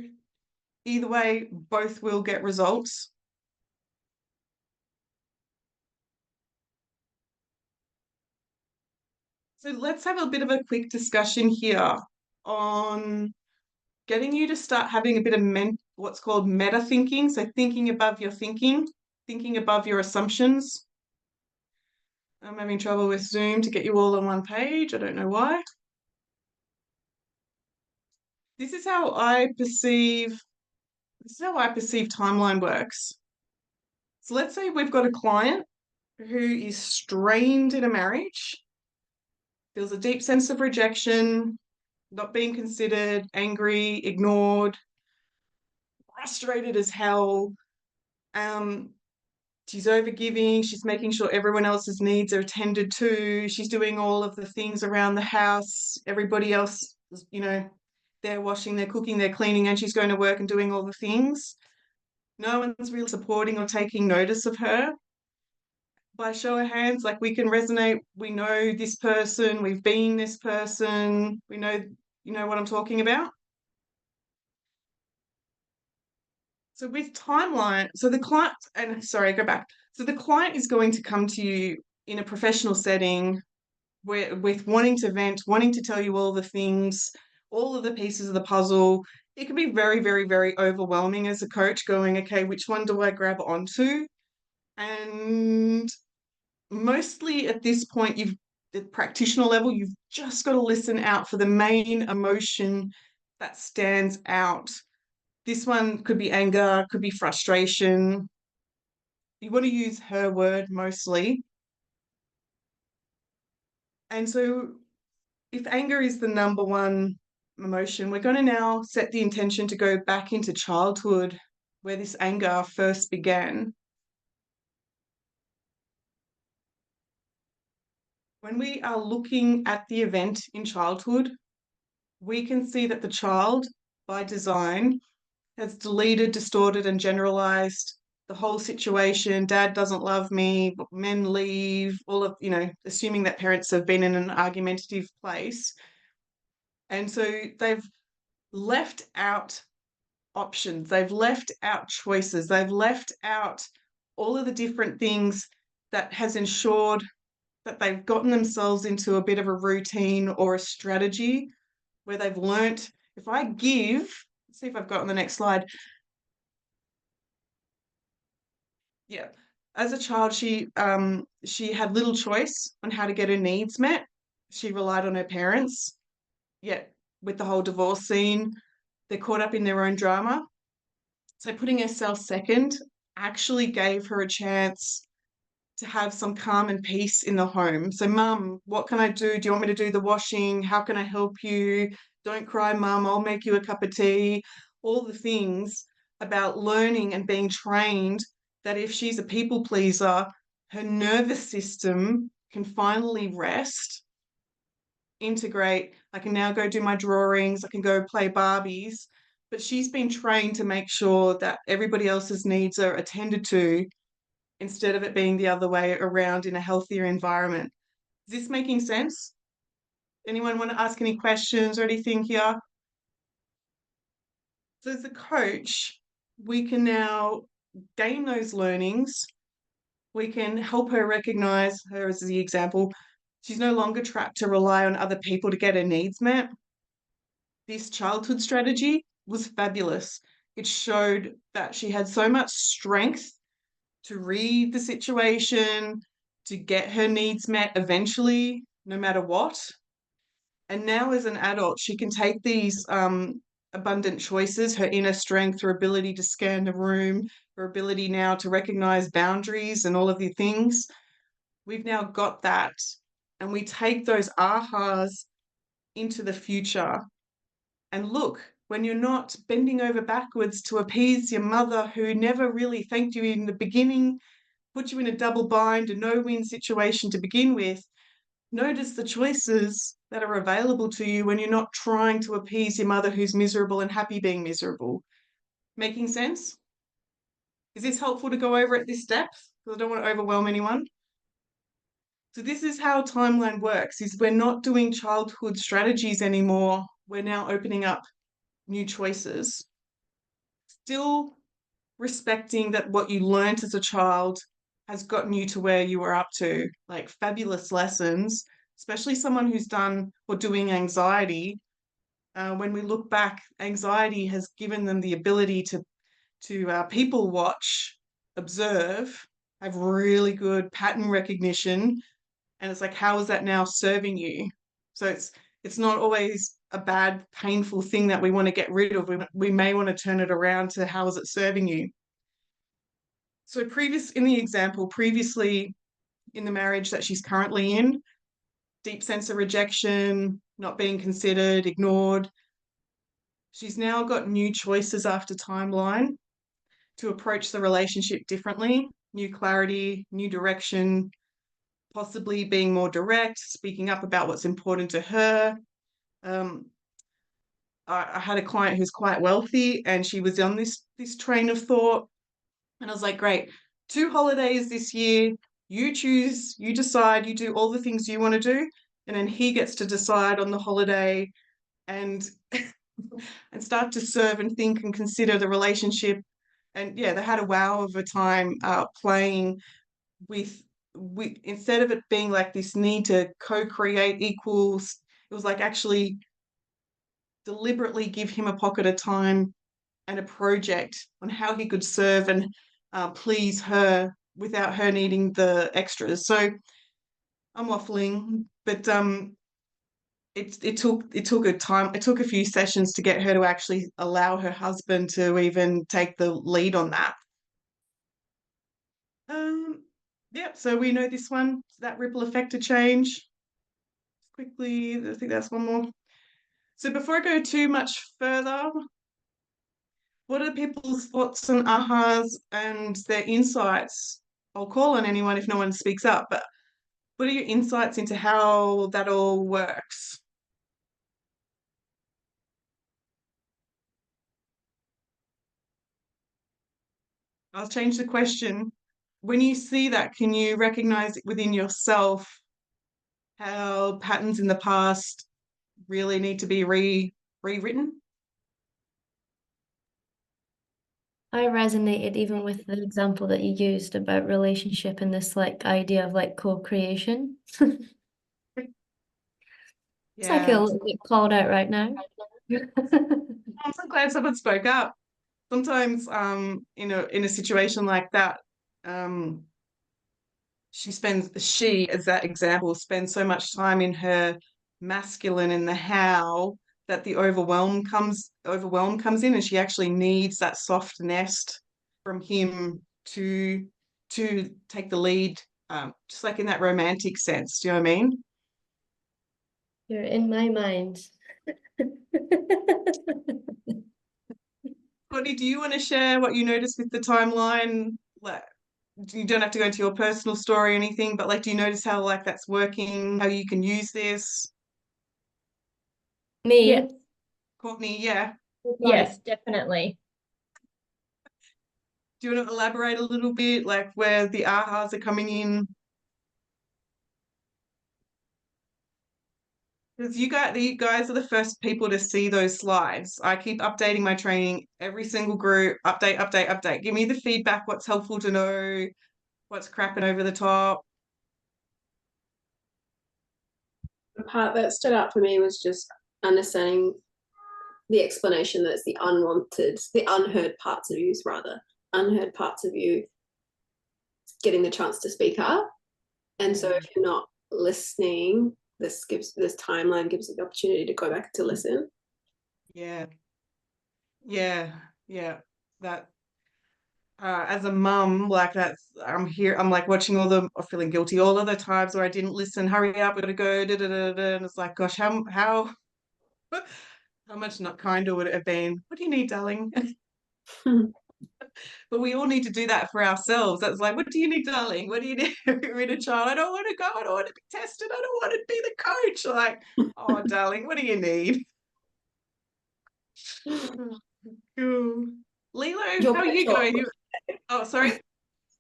Either way, both will get results. So let's have a bit of a quick discussion here on getting you to start having a bit of what's called meta thinking. So thinking above your thinking above your assumptions. I'm having trouble with Zoom to get you all on one page. I don't know why. This is how I perceive timeline works. So let's say we've got a client who is strained in a marriage, feels a deep sense of rejection, not being considered, angry, ignored, frustrated as hell. She's overgiving, she's making sure everyone else's needs are attended to, she's doing all of the things around the house, everybody else, they're washing, they're cooking, they're cleaning, and she's going to work and doing all the things. No one's really supporting or taking notice of her. By show of hands, like we can resonate, we know this person, we've been this person, we know, what I'm talking about. So with timeline, so the client, and sorry, go back. So the client is going to come to you in a professional setting with wanting to vent, wanting to tell you all the things, all of the pieces of the puzzle. It can be very, very, very overwhelming as a coach going, okay, which one do I grab onto? And mostly at this point, at practitioner level, you've just got to listen out for the main emotion that stands out. This one could be anger, could be frustration. You want to use her word mostly. And so if anger is the number one emotion, we're going to now set the intention to go back into childhood where this anger first began. When we are looking at the event in childhood, we can see that the child, by design, has deleted, distorted, and generalized the whole situation. Dad doesn't love me, men leave, all of, assuming that parents have been in an argumentative place. And so they've left out options, they've left out choices, they've left out all of the different things that has ensured that they've gotten themselves into a bit of a routine or a strategy where they've learnt, if I give, let's see if I've got on the next slide. Yeah. As a child, she had little choice on how to get her needs met. She relied on her parents. Yet with the whole divorce scene, they're caught up in their own drama. So putting herself second actually gave her a chance to have some calm and peace in the home. So, Mum, what can I do? Do you want me to do the washing? How can I help you? Don't cry, Mum, I'll make you a cup of tea. All the things about learning and being trained that if she's a people pleaser, her nervous system can finally rest, integrate. I can now go do my drawings, I can go play Barbies. But she's been trained to make sure that everybody else's needs are attended to instead of it being the other way around in a healthier environment. Is this making sense? Anyone want to ask any questions or anything here? So as a coach, we can now gain those learnings. We can help her recognize her as the example. She's no longer trapped to rely on other people to get her needs met. This childhood strategy was fabulous. It showed that she had so much strength to read the situation, to get her needs met eventually, no matter what. And now, as an adult, she can take these abundant choices, her inner strength, her ability to scan the room, her ability now to recognize boundaries and all of the things. We've now got that. And we take those ahas into the future. And look, when you're not bending over backwards to appease your mother who never really thanked you in the beginning, put you in a double bind, a no-win situation to begin with, notice the choices that are available to you when you're not trying to appease your mother who's miserable and happy being miserable. Making sense? Is this helpful to go over at this depth? Because I don't want to overwhelm anyone. So this is how timeline works, is we're not doing childhood strategies anymore. We're now opening up new choices. Still respecting that what you learnt as a child has gotten you to where you were up to, like fabulous lessons, especially someone who's done or doing anxiety. When we look back, anxiety has given them the ability to people watch, observe, have really good pattern recognition, and it's like, how is that now serving you? So it's not always a bad, painful thing that we want to get rid of. We may want to turn it around to how is it serving you? So in the example, previously in the marriage that she's currently in, deep sense of rejection, not being considered, ignored. She's now got new choices after timeline to approach the relationship differently, new clarity, new direction, possibly being more direct, speaking up about what's important to her. I had a client who's quite wealthy and she was on this train of thought. And I was like, great, 2 holidays this year, you choose, you decide, you do all the things you want to do. And then he gets to decide on the holiday and and start to serve and think and consider the relationship. And yeah, they had a wow of a time playing with instead of it being like this need to co-create equals, it was like actually deliberately give him a pocket of time and a project on how he could serve and please her without her needing the extras. So I'm waffling, but it took a few sessions to get her to actually allow her husband to even take the lead on that. Yeah, so we know this one, that ripple effect to change. Quickly, I think that's one more. So before I go too much further, what are people's thoughts and ahas and their insights? I'll call on anyone if no one speaks up, but what are your insights into how that all works? I'll change the question. When you see that, can you recognize it within yourself how patterns in the past really need to be rewritten? I resonated even with the example that you used about relationship and this like idea of like co-creation. It's like a Yeah. little bit called out right now. I'm so glad someone spoke up. Sometimes in a situation like that, she as that example spends so much time in her masculine and the how that the overwhelm comes in, and she actually needs that soft nest from him to take the lead, just like in that romantic sense. Do you know what I mean? You're in my mind. Courtney, do you want to share what you noticed with the timeline? Like, you don't have to go into your personal story or anything, but like, do you notice how like that's working, how you can use this? Me? Yes, Courtney, yeah. yes, definitely. Do you want to elaborate a little bit, like where the ahas are coming in? Because you guys are the first people to see those slides. I keep updating my training, every single group, update, update, update. Give me the feedback, what's helpful to know, what's crapping over the top. The part that stood out for me was just understanding the explanation that it's the unheard parts of you, unheard parts of you getting the chance to speak up. And so if you're not listening, this timeline gives you the opportunity to go back to listen. Yeah. That as a mum, like I'm like watching I'm feeling guilty all of the times where I didn't listen, hurry up, gotta go, da, da, da, da. And it's like, gosh, how much not kinder would it have been? What do you need, darling? But we all need to do that for ourselves. That's like, what do you need, darling? What do you need? You're in a child. I don't want to go. I don't want to be tested. I don't want to be the coach. Like, oh, darling, what do you need? Cool. Lilo, how are you going? Oh, sorry.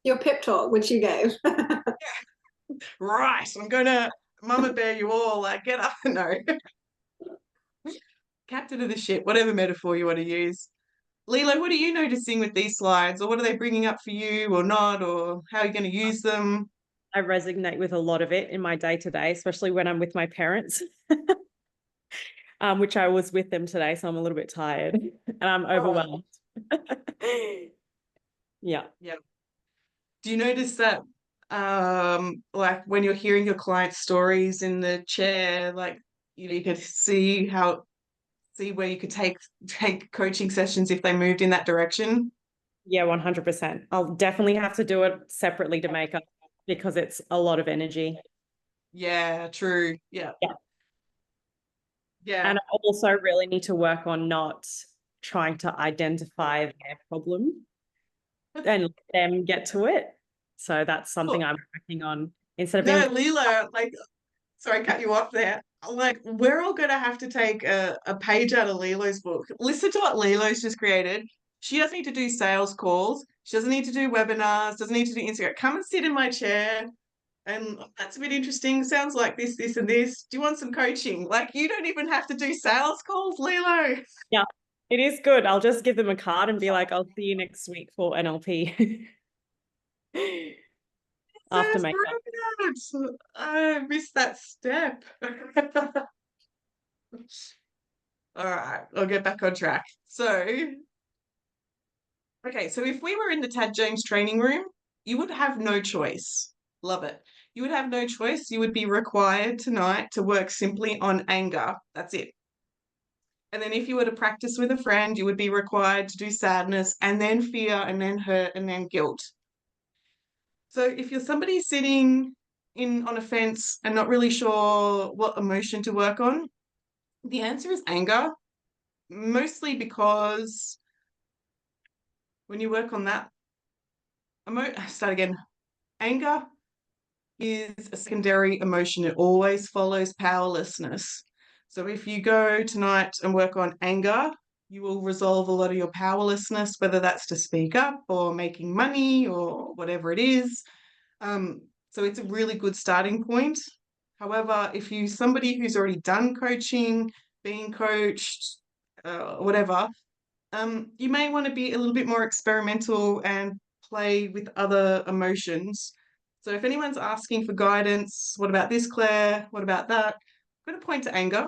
Your pep talk, which you gave. Right. I'm going to mama bear you all. Like, get up. No. Captain of the ship, whatever metaphor you want to use. Lilo, what are you noticing with these slides, or what are they bringing up for you or not, or how are you going to use them? I resonate with a lot of it in my day-to-day, especially when I'm with my parents, which I was with them today, so I'm a little bit tired and I'm overwhelmed. Yeah. Do you notice that, like when you're hearing your clients' stories in the chair, like you could see where you could take coaching sessions if they moved in that direction? Yeah, 100%. I'll definitely have to do it separately to make up because it's a lot of energy. Yeah, true. Yeah. And I also really need to work on not trying to identify their problem and let them get to it. So that's something I'm working on instead of No, being Leela, like, sorry, cut you off there. Like, we're all going to have to take a page out of Lilo's book. Listen to what Lilo's just created. She doesn't need to do sales calls. She doesn't need to do webinars, doesn't need to do Instagram. Come and sit in my chair. And that's a bit interesting. Sounds like this, this, and this. Do you want some coaching? Like, you don't even have to do sales calls, Lilo. Yeah, it is good. I'll just give them a card and be like, I'll see you next week for NLP. After makeup. Brilliant. I missed that step. All right, I'll get back on track. So, okay, so if we were in the Tad James training room you would have no choice. Love it. You would have no choice. You would be required tonight to work simply on anger. That's it. And then if you were to practice with a friend, you would be required to do sadness and then fear and then hurt and then guilt. So if you're somebody sitting on a fence and not really sure what emotion to work on, the answer is anger, mostly because when you work on that, start again. Anger is a secondary emotion. It always follows powerlessness. So if you go tonight and work on anger, you will resolve a lot of your powerlessness, whether that's to speak up or making money or whatever it is. So it's a really good starting point. However, if you're somebody who's already done coaching, being coached, whatever, you may want to be a little bit more experimental and play with other emotions. So if anyone's asking for guidance, what about this, Claire? What about that? I'm going to point to anger.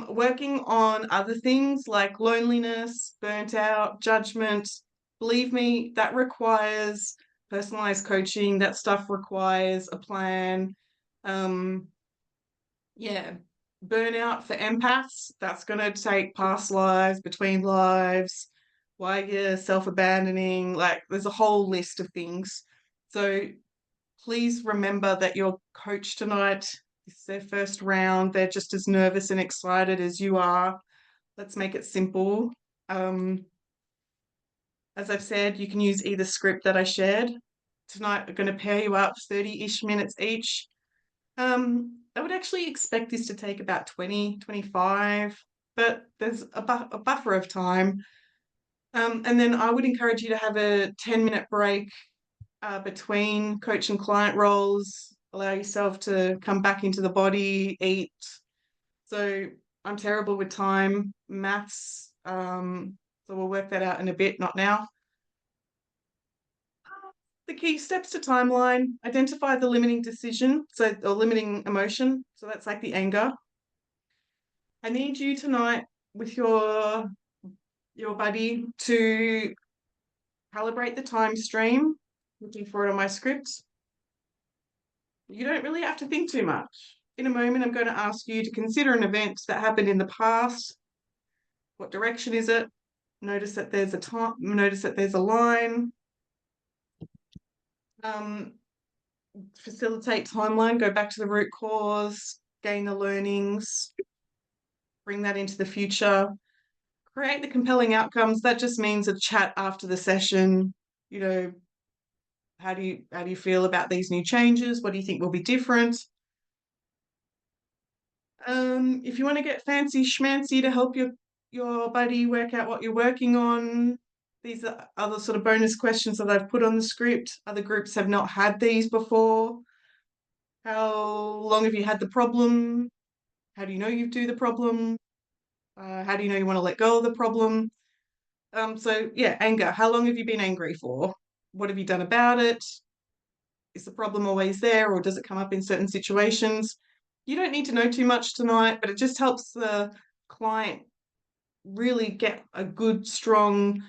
Working on other things like loneliness, burnt out, judgment, believe me, that requires personalized coaching. That stuff requires a plan. Yeah, burnout for empaths, that's going to take past lives, between lives, why you're self-abandoning, like there's a whole list of things. So please remember that your coach tonight, this is their first round, they're just as nervous and excited as you are. Let's make it simple. As I've said, you can use either script that I shared. Tonight, I'm going to pair you up 30-ish minutes each. I would actually expect this to take about 20, 25, but there's a buffer of time. And then I would encourage you to have a 10-minute break between coach and client roles. Allow yourself to come back into the body, eat. So I'm terrible with time, maths, so we'll work that out in a bit, not now. The key steps to timeline: identify the limiting decision, or limiting emotion. So that's like the anger. I need you tonight with your buddy to calibrate the time stream. Looking for it on my script. You don't really have to think too much. In a moment, I'm going to ask you to consider an event that happened in the past. What direction is it? Notice that there's a time. Notice that there's a line. Facilitate timeline. Go back to the root cause. Gain the learnings. Bring that into the future. Create the compelling outcomes. That just means a chat after the session. You know, how do you feel about these new changes? What do you think will be different? If you want to get fancy schmancy to help your buddy work out what you're working on, these are other sort of bonus questions that I've put on the script. Other groups have not had these before. How long have you had the problem? How do you know you do the problem? How do you know you want to let go of the problem? So yeah, anger. How long have you been angry for? What have you done about it? Is the problem always there, or does it come up in certain situations? You don't need to know too much tonight, but it just helps the client really get a good, strong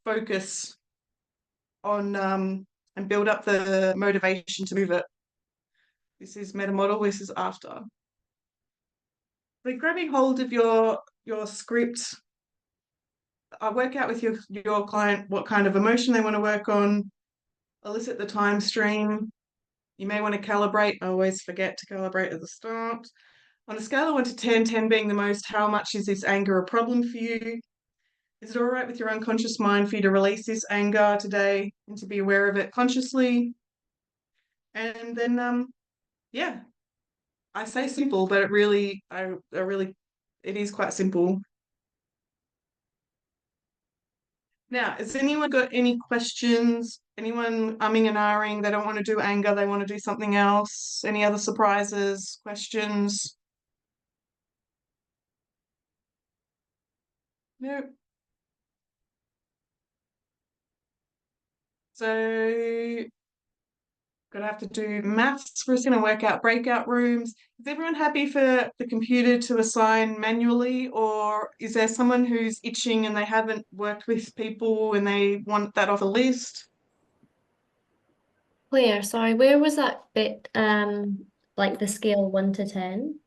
focus on and build up the motivation to move it. This is Metamodel, this is after. Like grabbing hold of your script, I work out with your client what kind of emotion they want to work on, elicit the time stream. You may want to calibrate. I always forget to calibrate at the start. On a scale of 1 to 10, 10 being the most, how much is this anger a problem for you? Is it all right with your unconscious mind for you to release this anger today and to be aware of it consciously? And then, yeah, I say simple, but it really, it is quite simple. Now, has anyone got any questions? Anyone umming and ahhing? They don't want to do anger, they want to do something else. Any other surprises, questions? No. So, gonna have to do maths. We're just gonna work out breakout rooms. Is everyone happy for the computer to assign manually, or is there someone who's itching and they haven't worked with people and they want that off a list? Where, sorry, where was that bit? Like the scale 1 to 10?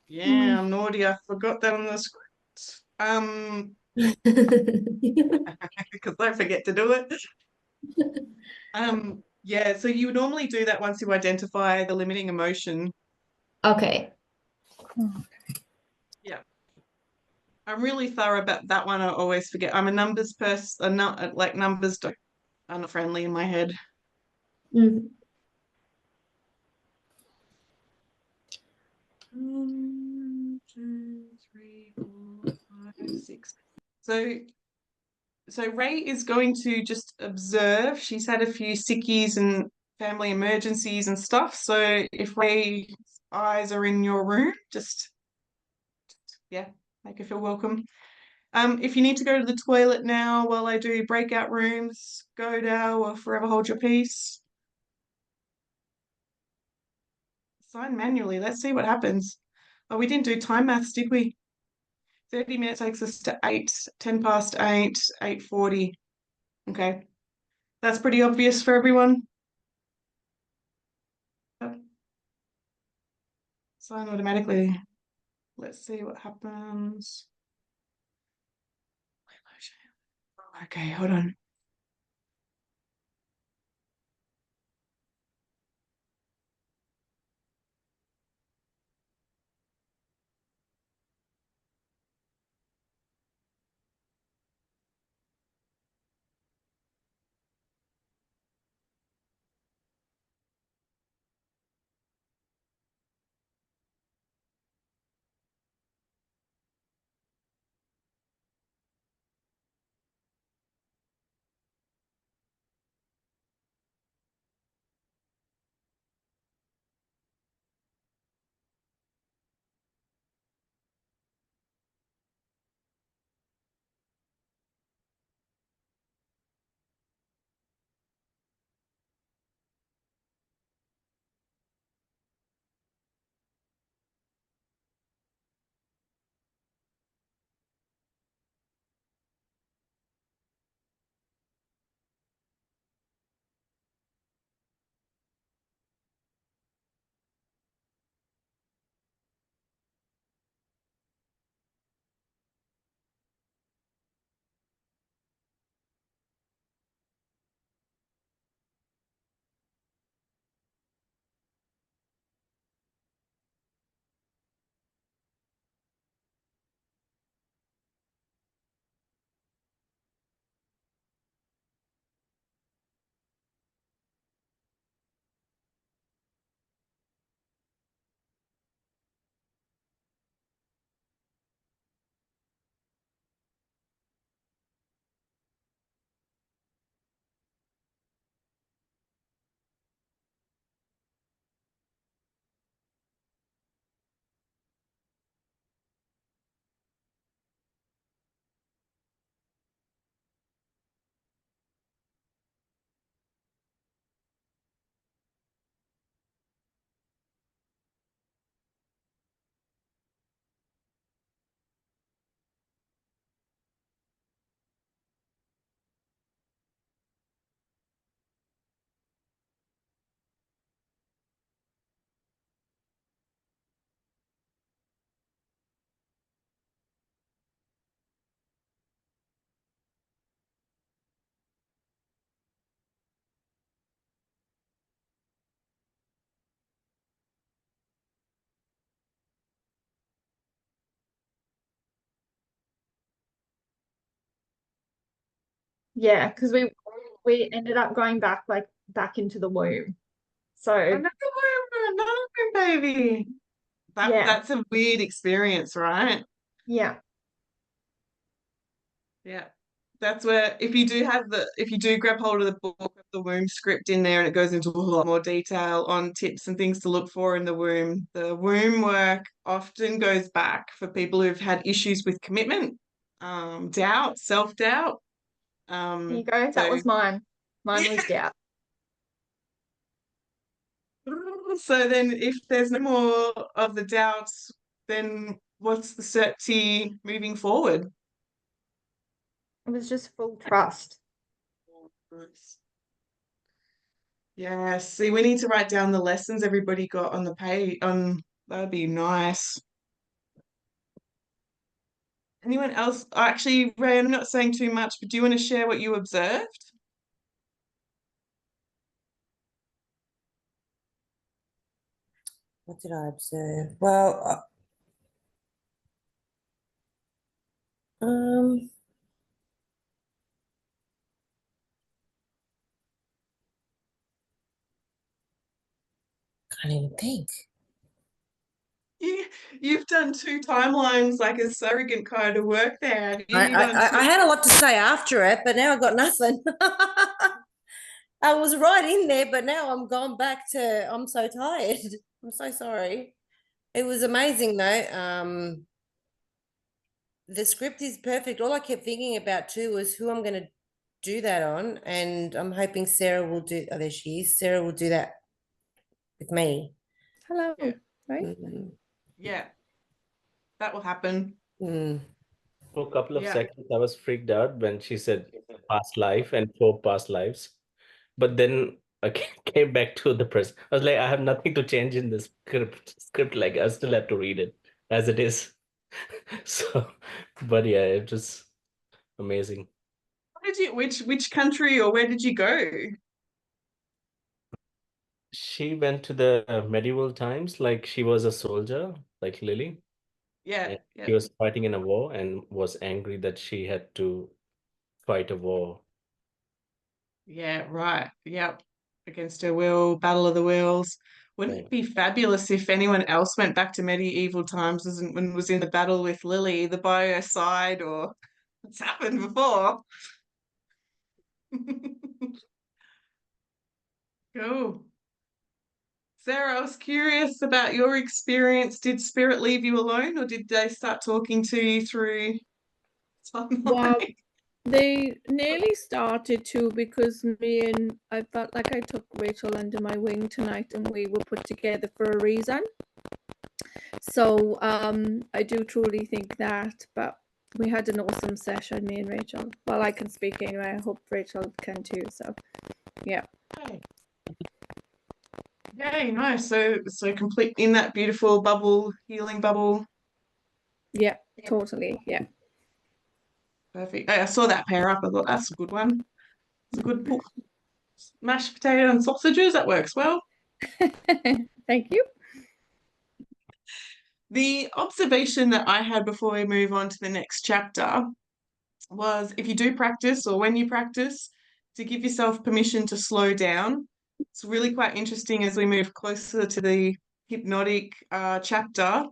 Yeah, I'm naughty. I forgot that on the script. Because I forget to do it. Yeah, so you would normally do that once you identify the limiting emotion. Okay. Yeah. I'm really thorough about that one. I always forget. I'm a numbers person, like numbers are not friendly in my head. Mm. 1, 2, 3, 4, 5, 6. So Ray is going to just observe. She's had a few sickies and family emergencies and stuff. So if Ray's eyes are in your room, just yeah, make her feel welcome. If you need to go to the toilet now while I do breakout rooms, go now or forever hold your peace. Sign manually. Let's see what happens. Oh, we didn't do time maths, did we? 30 minutes takes us to 8, 10 past 8, 8:40. Okay. That's pretty obvious for everyone. Sign automatically. Let's see what happens. Okay, hold on. Yeah, because we ended up going back into the womb. So Another womb, baby. Yeah. That's a weird experience, right? yeah. Yeah. That's where if you do grab hold of the book of the womb script in there and it goes into a lot more detail on tips and things to look for in the womb work often goes back for people who've had issues with commitment, doubt, self-doubt. There you go. That was mine. Mine was doubt. So then if there's no more of the doubts, then what's the certainty moving forward? It was just full trust. Yeah, see, we need to write down the lessons everybody got on the page. That'd be nice. Anyone else? Actually, Ray, I'm not saying too much, but do you want to share what you observed? What did I observe? Well, can't even think. You've done 2 timelines, like a surrogate kind of work there. I had a lot to say after it, but now I've got nothing. I was right in there, but now I'm gone back to, I'm so tired. I'm so sorry. It was amazing though. The script is perfect. All I kept thinking about too was who I'm going to do that on, and I'm hoping Sarah will do. Oh, there she is. Sarah will do that with me. Hello. Yeah. Right? Yeah, that will happen. For a couple of Yeah. seconds, I was freaked out when she said past life and 4 past lives. But then I came back to the present. I was like, I have nothing to change in this script. Like, I still have to read it as it is. So, but yeah, it was amazing. Which country or where did you go? She went to the medieval times, like she was a soldier, like Lily. Yeah, And yeah. she was fighting in a war and was angry that she had to fight a war. Yeah, right. Yep. Against her will, Battle of the Wills. Wouldn't it be fabulous if anyone else went back to medieval times and was in the battle with Lily, either by her side or it's happened before? Cool. Sarah, I was curious about your experience. Did Spirit leave you alone or did they start talking to you through timeline? Well, they nearly started to, because I felt like I took Rachel under my wing tonight and we were put together for a reason. So I do truly think that, but we had an awesome session, me and Rachel. Well, I can speak anyway. I hope Rachel can too. So yeah. Yay, nice. So complete in that beautiful bubble, healing bubble. Yeah, totally. Yeah. Perfect. I saw that pair up. I thought that's a good one. It's a good mashed potato and sausages. That works well. Thank you. The observation that I had before we move on to the next chapter was if you do practice or when you practice, to give yourself permission to slow down. It's really quite interesting as we move closer to the hypnotic chapter.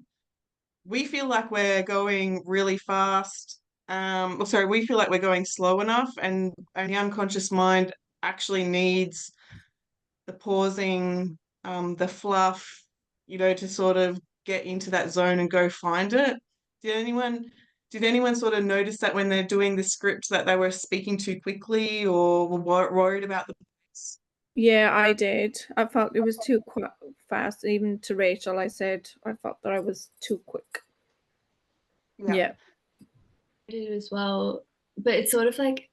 We feel like we're going really fast. We feel like we're going slow enough, and the unconscious mind actually needs the pausing, the fluff, to sort of get into that zone and go find it. Did anyone sort of notice that when they're doing the script that they were speaking too quickly or were worried about the pace? Yeah, I did. I felt it was too fast. Even to Rachel, I said I felt that I was too quick. Yeah. I did as well. But it's sort of like,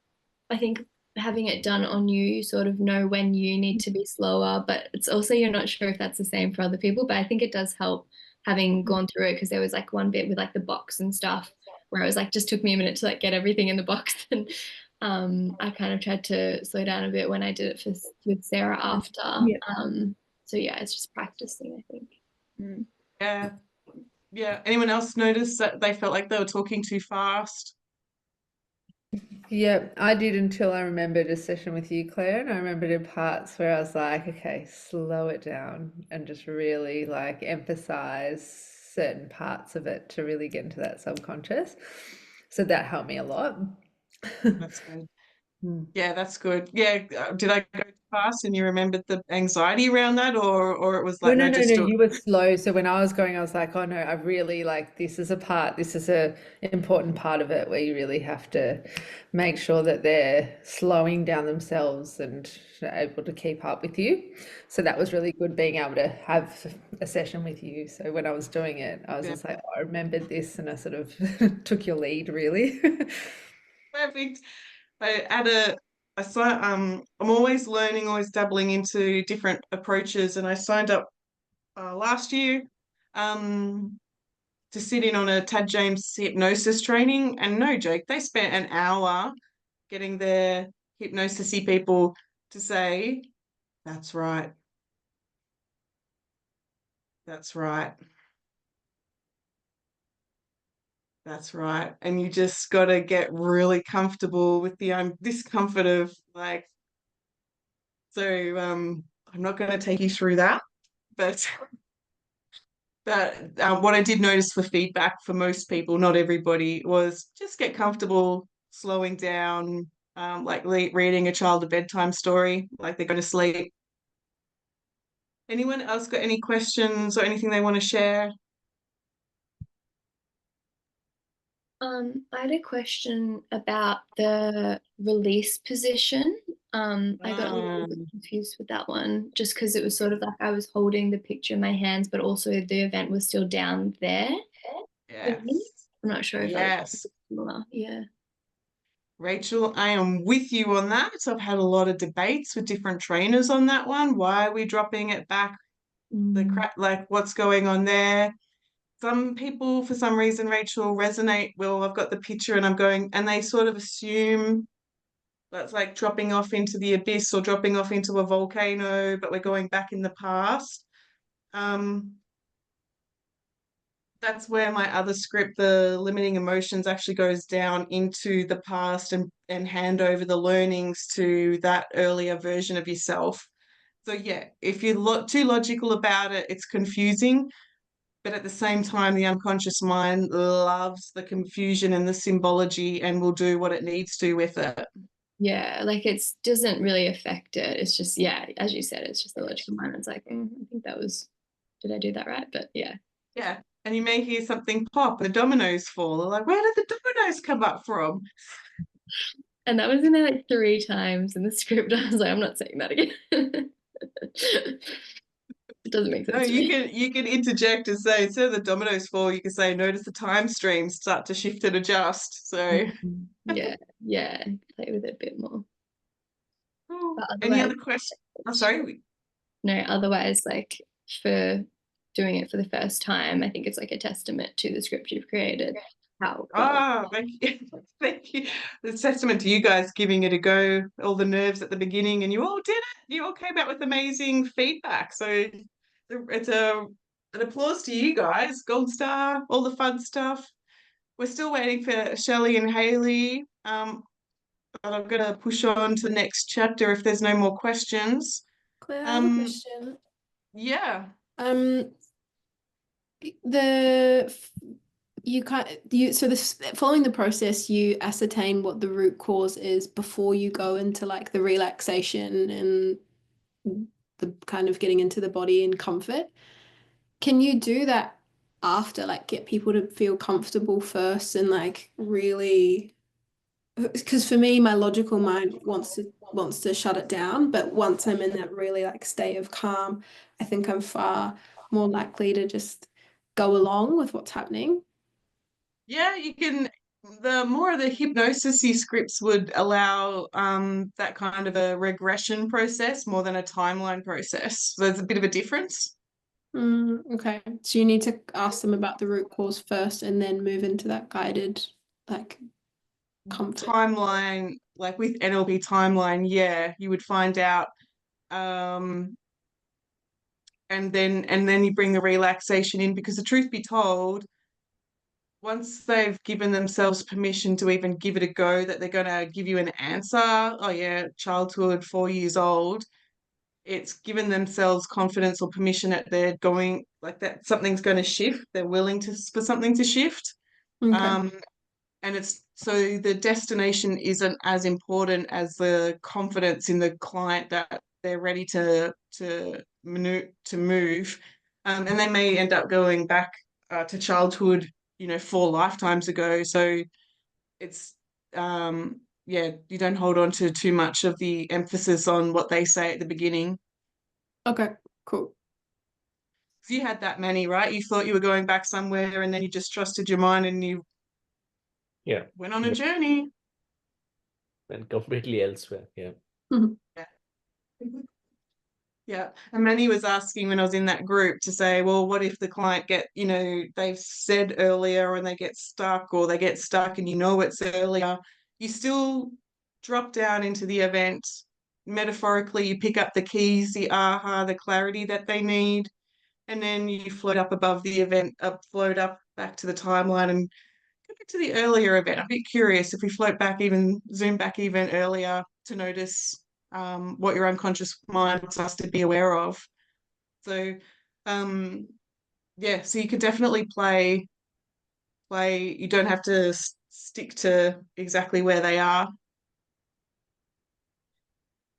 I think having it done on you, you sort of know when you need to be slower, but it's also you're not sure if that's the same for other people. But I think it does help having gone through it, because there was like one bit with like the box and stuff where it was like just took me a minute to like get everything in the box. And I kind of tried to slow down a bit when I did it with Sarah after. So yeah, it's just practicing, I think. Yeah. Yeah. Anyone else notice that they felt like they were talking too fast? Yeah, I did until I remembered a session with you, Claire, and I remembered in parts where I was like, okay, slow it down and just really like emphasize certain parts of it to really get into that subconscious. So that helped me a lot. That's good. Yeah, that's good. Yeah, did I go too fast and you remembered the anxiety around that, or it was like No, just you were slow. So when I was going, I was like, oh no, I really like this is a important part of it where you really have to make sure that they're slowing down themselves and able to keep up with you. So that was really good being able to have a session with you. So when I was doing it, I was just like, oh, I remembered this, and I sort of took your lead really. Perfect. I had I'm always learning, always dabbling into different approaches, and I signed up last year to sit in on a Tad James hypnosis training. And no joke, they spent an hour getting their hypnosisy people to say, "That's right. That's right. That's right." And you just got to get really comfortable with the discomfort of like, so I'm not going to take you through that, but what I did notice for feedback for most people, not everybody, was just get comfortable slowing down, like reading a child a bedtime story, like they're going to sleep. Anyone else got any questions or anything they want to share? I had a question about the release position. I got a little bit confused with that one, just because it was sort of like I was holding the picture in my hands, but also the event was still down there. Yes. I'm not sure if Yes. similar. Yeah. Rachel, I am with you on that. So I've had a lot of debates with different trainers on that one. Why are we dropping it back? Like what's going on there? Some people, for some reason, Rachel, resonate. Well, I've got the picture and I'm going, and they sort of assume that's like dropping off into the abyss or dropping off into a volcano, but we're going back in the past. That's where my other script, the limiting emotions, actually goes down into the past and hand over the learnings to that earlier version of yourself. So yeah, if you're too logical about it, it's confusing. But at the same time, the unconscious mind loves the confusion and the symbology and will do what it needs to with it. Yeah, like it doesn't really affect it. It's just, yeah, as you said, it's just the logical mind. It's like, I think that was, did I do that right? But yeah. Yeah. And you may hear something pop, the dominoes fall. They're like, where did the dominoes come up from? And that was in there like 3 times in the script. I was like, I'm not saying that again. It doesn't make sense. No, to you me. can interject and say, instead of the dominoes fall, you can say, notice the time stream start to shift and adjust. So yeah, play with it a bit more. But any other questions? Oh, sorry. No, otherwise, like for doing it for the first time, I think it's like a testament to the script you've created. How well. Thank you. Thank you. It's testament to you guys giving it a go, all the nerves at the beginning, and you all did it. You all came out with amazing feedback. So it's an applause to you guys. Gold star, all the fun stuff. We're still waiting for Shelley and Haley. But I'm gonna push on to the next chapter if there's no more questions. Claire, I have a question. Yeah. So this following the process, you ascertain what the root cause is before you go into like the relaxation and the kind of getting into the body and comfort. Can you do that after, like get people to feel comfortable first and like really, because for me, my logical mind wants to shut it down, but once I'm in that really like state of calm, I think I'm far more likely to just go along with what's happening. Yeah, you can. The more of the hypnosis scripts would allow that kind of a regression process more than a timeline process. So there's a bit of a difference. Okay, so you need to ask them about the root cause first and then move into that guided like comfort. Timeline, like with NLP timeline, yeah, you would find out and then you bring the relaxation in, because the truth be told, once they've given themselves permission to even give it a go, that they're going to give you an answer, oh yeah, childhood, 4 years old, it's given themselves confidence or permission that they're going, like that something's going to shift, they're willing for something to shift. Okay. And it's so the destination isn't as important as the confidence in the client that they're ready to move. And they may end up going back to childhood, 4 lifetimes ago. So it's you don't hold on to too much of the emphasis on what they say at the beginning. Okay, cool. You had that many, right? You thought you were going back somewhere and then you just trusted your mind and you went on a journey. and completely elsewhere. Yeah. Yeah. And Manny was asking when I was in that group to say, well, what if the client they've said earlier and they get stuck, or they get stuck and it's earlier. You still drop down into the event. Metaphorically, you pick up the keys, the aha, the clarity that they need, and then you float up above the event, float up back to the timeline and go back to the earlier event. I'm a bit curious if we zoom back even earlier to notice what your unconscious mind wants us to be aware of. So, so you could definitely play. You don't have to stick to exactly where they are.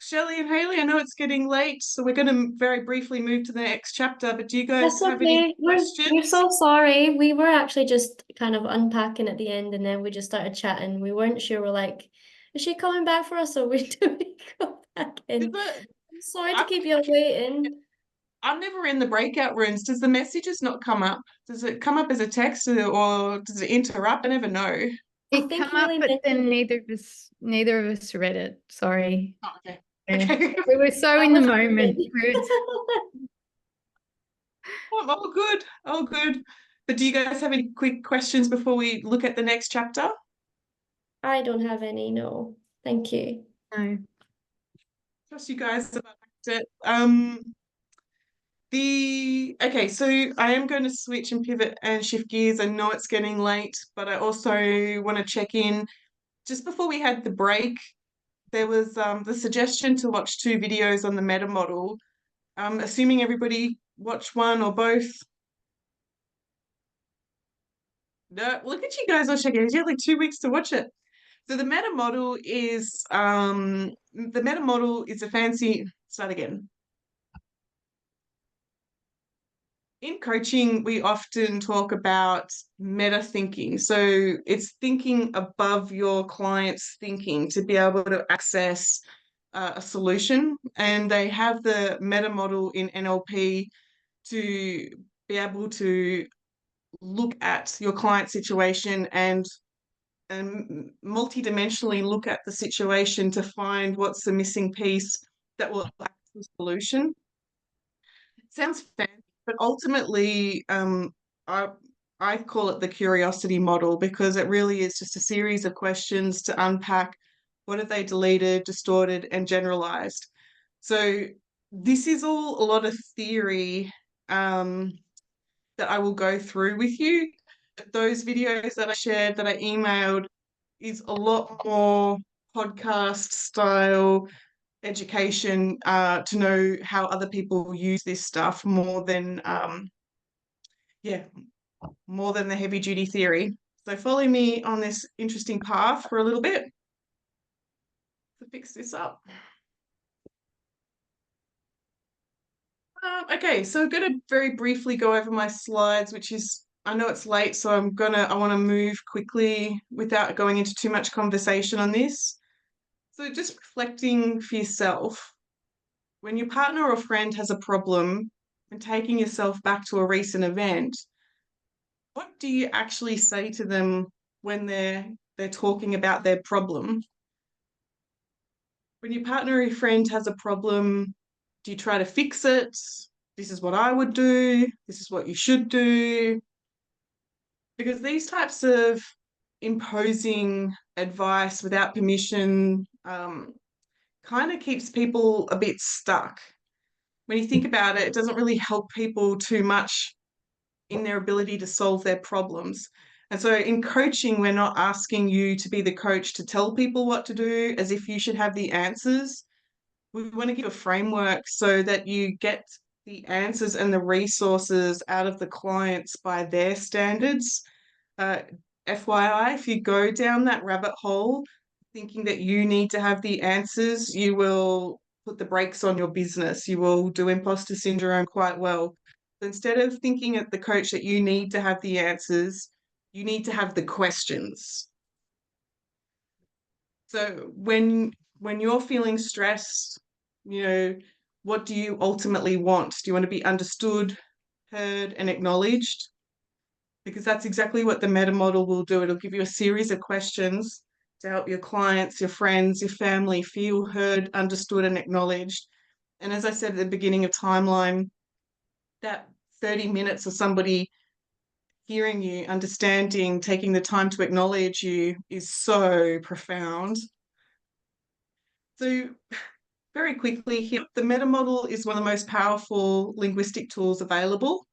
Shelley and Haley, I know it's getting late, so we're going to very briefly move to the next chapter, but do you guys That's have any okay. We're questions? so sorry. We were actually just kind of unpacking at the end, and then we just started chatting. We weren't sure. We're like, is she coming back for us, or do we go back in? I'm sorry to keep you waiting. I'm never in the breakout rooms. Does the messages not come up? Does it come up as a text, or does it interrupt? I never know. It come up, but then neither of us read it. Sorry. Oh, okay. Yeah. Okay. We were so in the moment. Oh, good. Oh, good. But do you guys have any quick questions before we look at the next chapter? I don't have any, no. Thank you. No. Trust you guys about it. Okay, so I am going to switch and pivot and shift gears. I know it's getting late, but I also want to check in. Just before we had the break, there was the suggestion to watch 2 videos on the Metamodel. Assuming everybody watched one or both. No, look at you guys all checking. You had like 2 weeks to watch it. So the Metamodel is a fancy. Start again. In coaching, we often talk about meta thinking. So it's thinking above your client's thinking to be able to access a solution. And they have the meta model in NLP to be able to look at your client situation and multidimensionally look at the situation to find what's the missing piece that will act as a solution. It sounds fancy, but ultimately, I call it the curiosity model, because it really is just a series of questions to unpack what have they deleted, distorted, and generalized. So this is all a lot of theory that I will go through with you. Those videos that I shared, that I emailed, is a lot more podcast style education to know how other people use this stuff more than the heavy duty theory. So follow me on this interesting path for a little bit to fix this up. Okay, so I'm going to very briefly go over my slides, which is, I know it's late, so I want to move quickly without going into too much conversation on this. So just reflecting for yourself, when your partner or friend has a problem and taking yourself back to a recent event, what do you actually say to them when they're talking about their problem? When your partner or your friend has a problem, do you try to fix it? This is what I would do. This is what you should do. Because these types of imposing advice without permission kind of keeps people a bit stuck. When you think about it, it doesn't really help people too much in their ability to solve their problems. And so in coaching, we're not asking you to be the coach to tell people what to do as if you should have the answers. We want to give a framework so that you get the answers and the resources out of the clients by their standards. FYI, if you go down that rabbit hole thinking that you need to have the answers, you will put the brakes on your business. You will do imposter syndrome quite well. Instead of thinking at the coach that you need to have the answers, you need to have the questions. So when you're feeling stressed, what do you ultimately want? Do you want to be understood, heard, and acknowledged? Because that's exactly what the meta model will do. It'll give you a series of questions to help your clients, your friends, your family feel heard, understood, and acknowledged. And as I said at the beginning of Timeline, that 30 minutes of somebody hearing you, understanding, taking the time to acknowledge you is so profound. So very quickly here, the Metamodel is one of the most powerful linguistic tools available.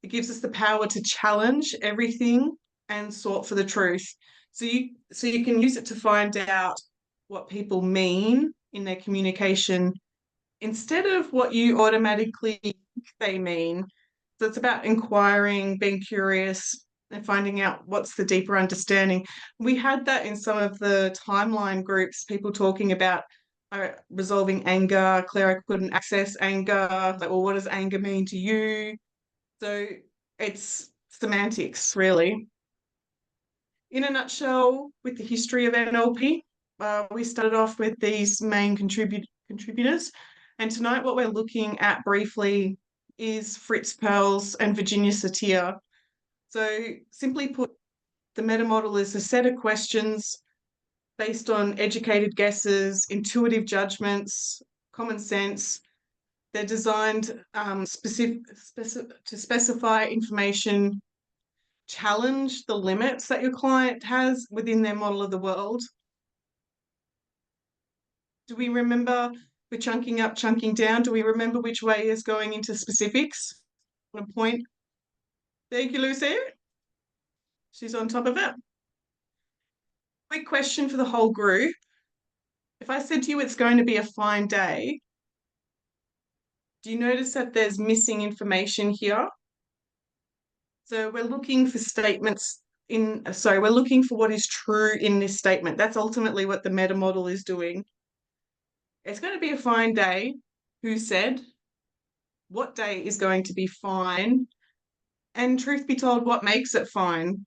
It gives us the power to challenge everything and sort for the truth. So you can use it to find out what people mean in their communication instead of what you automatically think they mean. So it's about inquiring, being curious, and finding out what's the deeper understanding. We had that in some of the Timeline groups, people talking about resolving anger. Claire, I couldn't access anger. Like, well, what does anger mean to you? So it's semantics, really. In a nutshell, with the history of NLP, we started off with these main contributors. And tonight what we're looking at briefly is Fritz Perls and Virginia Satir. So simply put, the Metamodel is a set of questions based on educated guesses, intuitive judgments, common sense. They're designed to specify information, challenge the limits that your client has within their model of the world. Do we remember we're chunking up, chunking down? Do we remember which way is going into specifics? On a point. Thank you, Lucy. She's on top of it. Quick question for the whole group. If I said to you it's going to be a fine day, do you notice that there's missing information here? So we're looking for statements we're looking for what is true in this statement. That's ultimately what the Metamodel is doing. It's going to be a fine day. Who said? What day is going to be fine? And truth be told, what makes it fine?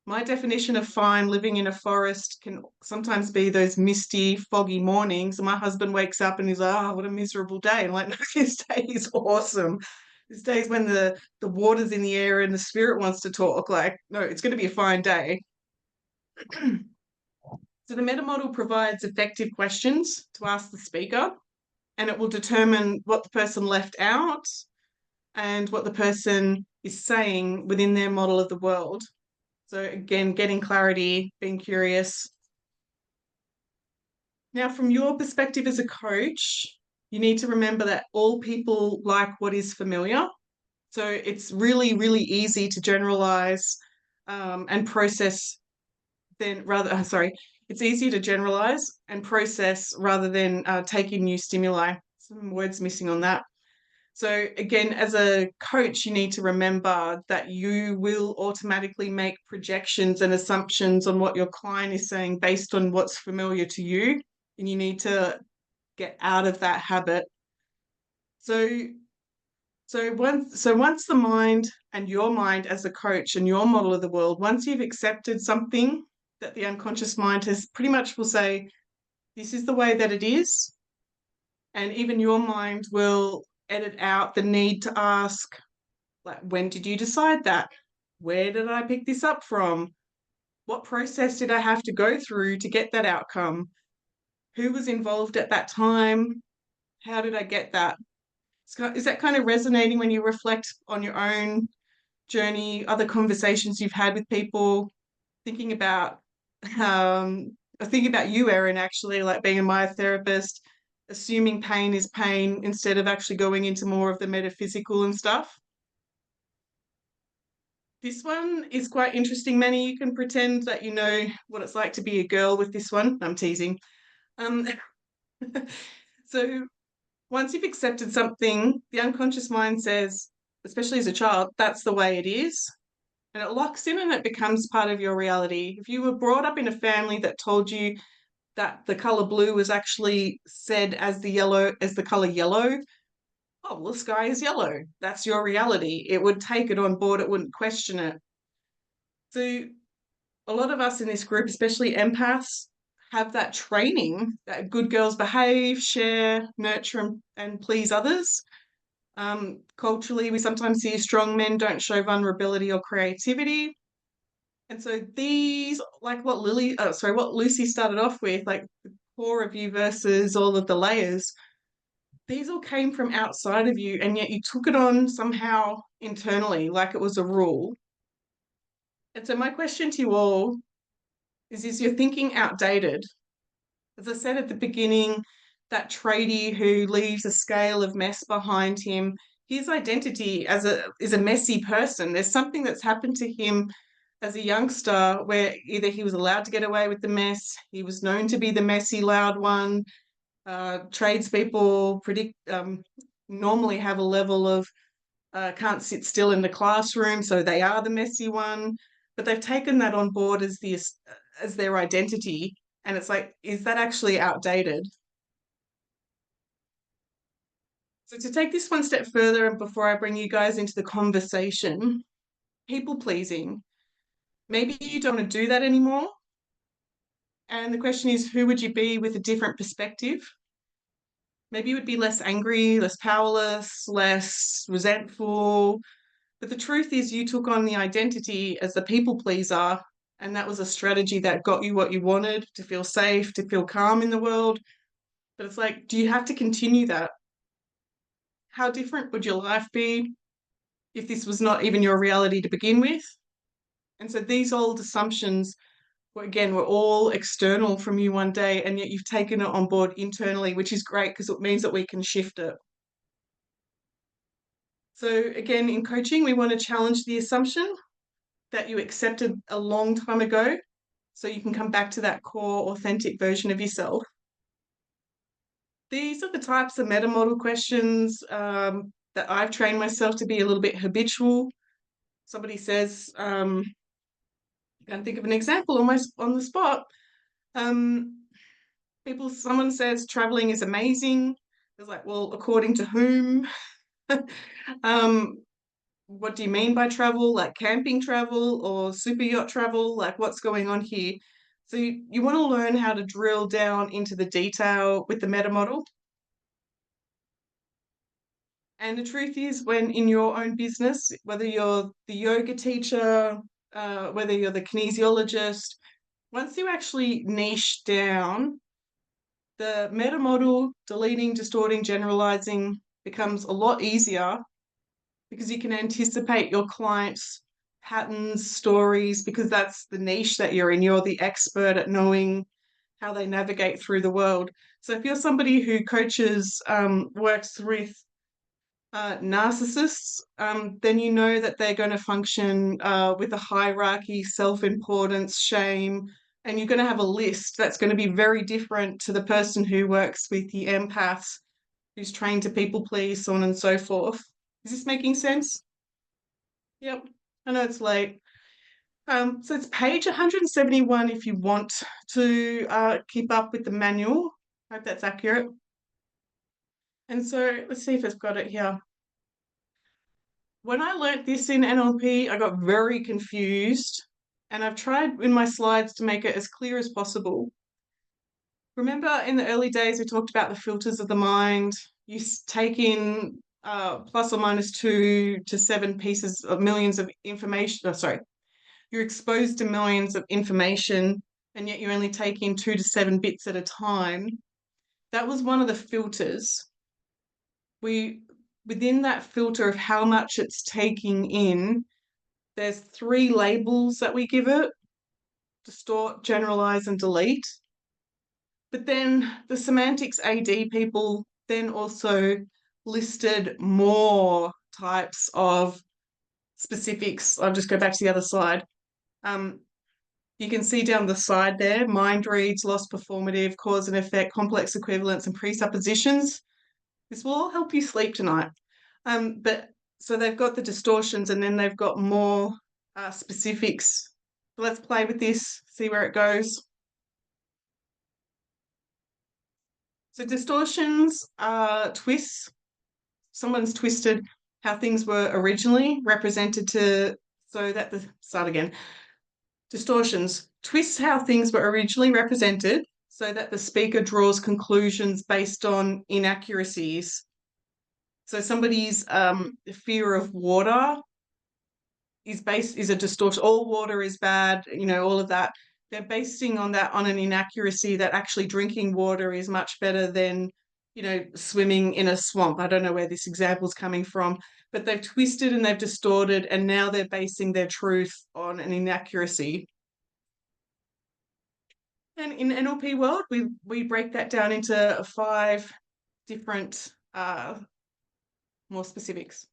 My definition of fine, living in a forest, can sometimes be those misty, foggy mornings. And my husband wakes up and he's like, oh, what a miserable day. And I'm like, no, this day is awesome. This day is when the water's in the air and the spirit wants to talk. Like, no, it's going to be a fine day. So the Metamodel provides effective questions to ask the speaker, and it will determine what the person left out and what the person is saying within their model of the world. So again, getting clarity, being curious. Now, from your perspective as a coach, you need to remember that all people like what is familiar. So it's really, really easy to generalize and process it's easier to generalize and process rather than take in new stimuli. Some words missing on that. So again, as a coach, you need to remember that you will automatically make projections and assumptions on what your client is saying based on what's familiar to you, and you need to get out of that habit. So once the mind and your mind as a coach and your model of the world, once you've accepted something that the unconscious mind has pretty much will say, this is the way that it is, and even your mind will edit out the need to ask, like, when did you decide that? Where did I pick this up from? What process did I have to go through to get that outcome? Who was involved at that time? How did I get that? Is that kind of resonating when you reflect on your own journey, other conversations you've had with people, thinking about you, Erin, actually, like being a myotherapist, assuming pain is pain instead of actually going into more of the metaphysical and stuff. This one is quite interesting, Manny. You can pretend that you know what it's like to be a girl with this one. I'm teasing. So once you've accepted something, the unconscious mind says, especially as a child, that's the way it is. And it locks in and it becomes part of your reality. If you were brought up in a family that told you that the color blue was actually said as the color yellow, oh, well, the sky is yellow. That's your reality. It would take it on board. It wouldn't question it. So a lot of us in this group, especially empaths, have that training that good girls behave, share, nurture, and please others. Culturally, we sometimes see strong men don't show vulnerability or creativity. And so these, like what Lucy started off with, like the core of you versus all of the layers, these all came from outside of you, and yet you took it on somehow internally, like it was a rule. And so my question to you all is your thinking outdated? As I said at the beginning, that tradie who leaves a scale of mess behind him, his identity is a messy person. There's something that's happened to him as a youngster where either he was allowed to get away with the mess, he was known to be the messy, loud one. Tradespeople normally have a level of can't sit still in the classroom, so they are the messy one. But they've taken that on board as their identity, and it's like, is that actually outdated? So to take this one step further, and before I bring you guys into the conversation, people pleasing. Maybe you don't want to do that anymore. And the question is, who would you be with a different perspective? Maybe you would be less angry, less powerless, less resentful. But the truth is, you took on the identity as the people pleaser, and that was a strategy that got you what you wanted, to feel safe, to feel calm in the world. But it's like, do you have to continue that? How different would your life be if this was not even your reality to begin with? And so these old assumptions were all external from you one day, and yet you've taken it on board internally, which is great because it means that we can shift it. So again, in coaching, we want to challenge the assumption that you accepted a long time ago, so you can come back to that core, authentic version of yourself. These are the types of Metamodel questions that I've trained myself to be a little bit habitual. Somebody says, I can't think of an example on the spot. Someone says traveling is amazing. It's like, well, according to whom? What do you mean by travel? Like camping travel or super yacht travel? Like what's going on here? So you want to learn how to drill down into the detail with the meta model. And the truth is, when in your own business, whether you're the yoga teacher, whether you're the kinesiologist, once you actually niche down, the meta model, deleting, distorting, generalizing becomes a lot easier because you can anticipate your clients' patterns, stories, because that's the niche that you're in. You're the expert at knowing how they navigate through the world. So if you're somebody who coaches, works with narcissists, then you know that they're going to function with a hierarchy, self-importance, shame, and you're going to have a list that's going to be very different to the person who works with the empaths, who's trained to people please, so on and so forth. Is this making sense? Yep, I know it's late. So it's page 171 if you want to keep up with the manual. I hope that's accurate. And so let's see if it's got it here. When I learnt this in NLP, I got very confused, and I've tried in my slides to make it as clear as possible. Remember in the early days, we talked about the filters of the mind. You take in plus or minus 2 to 7 pieces of millions of information. You're exposed to millions of information, and yet you only take in 2 to 7 bits at a time. That was one of the filters. Within that filter of how much it's taking in, there's 3 labels that we give it: distort, generalize, and delete. But then the semantics AD people then also listed more types of specifics. I'll just go back to the other slide. You can see down the side there, mind reads, loss performative, cause and effect, complex equivalence, and presuppositions. This will all help you sleep tonight. So they've got the distortions, and then they've got more specifics. So let's play with this, see where it goes. So distortions are twists. Someone's twisted how things were originally represented start again. Distortions twists how things were originally represented so that the speaker draws conclusions based on inaccuracies. So somebody's fear of water is a distortion. All water is bad, you know, all of that. They're basing on that on an inaccuracy that actually drinking water is much better than, you know, swimming in a swamp. I don't know where this example is coming from, but they've twisted and they've distorted, and now they're basing their truth on an inaccuracy. And in NLP world, we break that down into 5 different more specifics.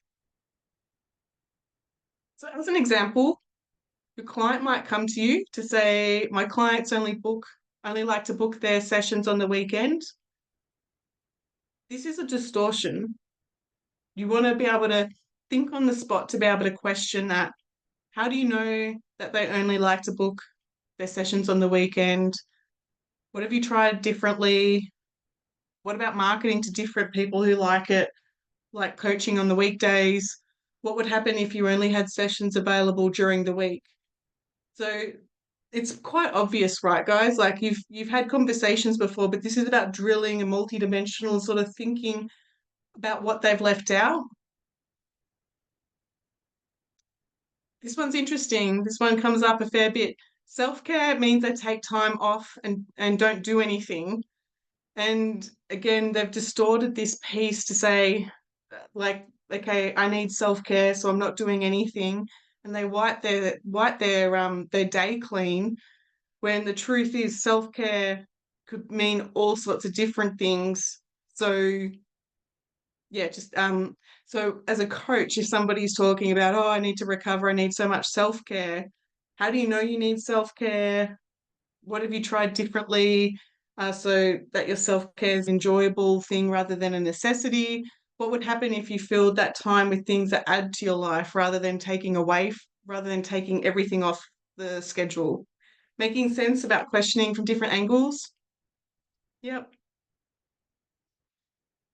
So as an example, your client might come to you to say, my clients only like to book their sessions on the weekend. This is a distortion. You want to be able to think on the spot to be able to question that. How do you know that they only like to book their sessions on the weekend? What have you tried differently? What about marketing to different people who like it, like coaching on the weekdays? What would happen if you only had sessions available during the week? So it's quite obvious, right, guys? Like you've had conversations before, but this is about drilling and multidimensional sort of thinking about what they've left out. This one's interesting. This one comes up a fair bit. Self-care means they take time off and don't do anything. And again, they've distorted this piece to say, like, okay, I need self-care, so I'm not doing anything. And they wipe their day clean, when the truth is self-care could mean all sorts of different things. So yeah, just so as a coach, if somebody's talking about, oh, I need to recover, I need so much self-care, how do you know you need self-care? What have you tried differently so that your self-care is an enjoyable thing rather than a necessity? What would happen if you filled that time with things that add to your life rather than taking everything off the schedule? Making sense about questioning from different angles? Yep.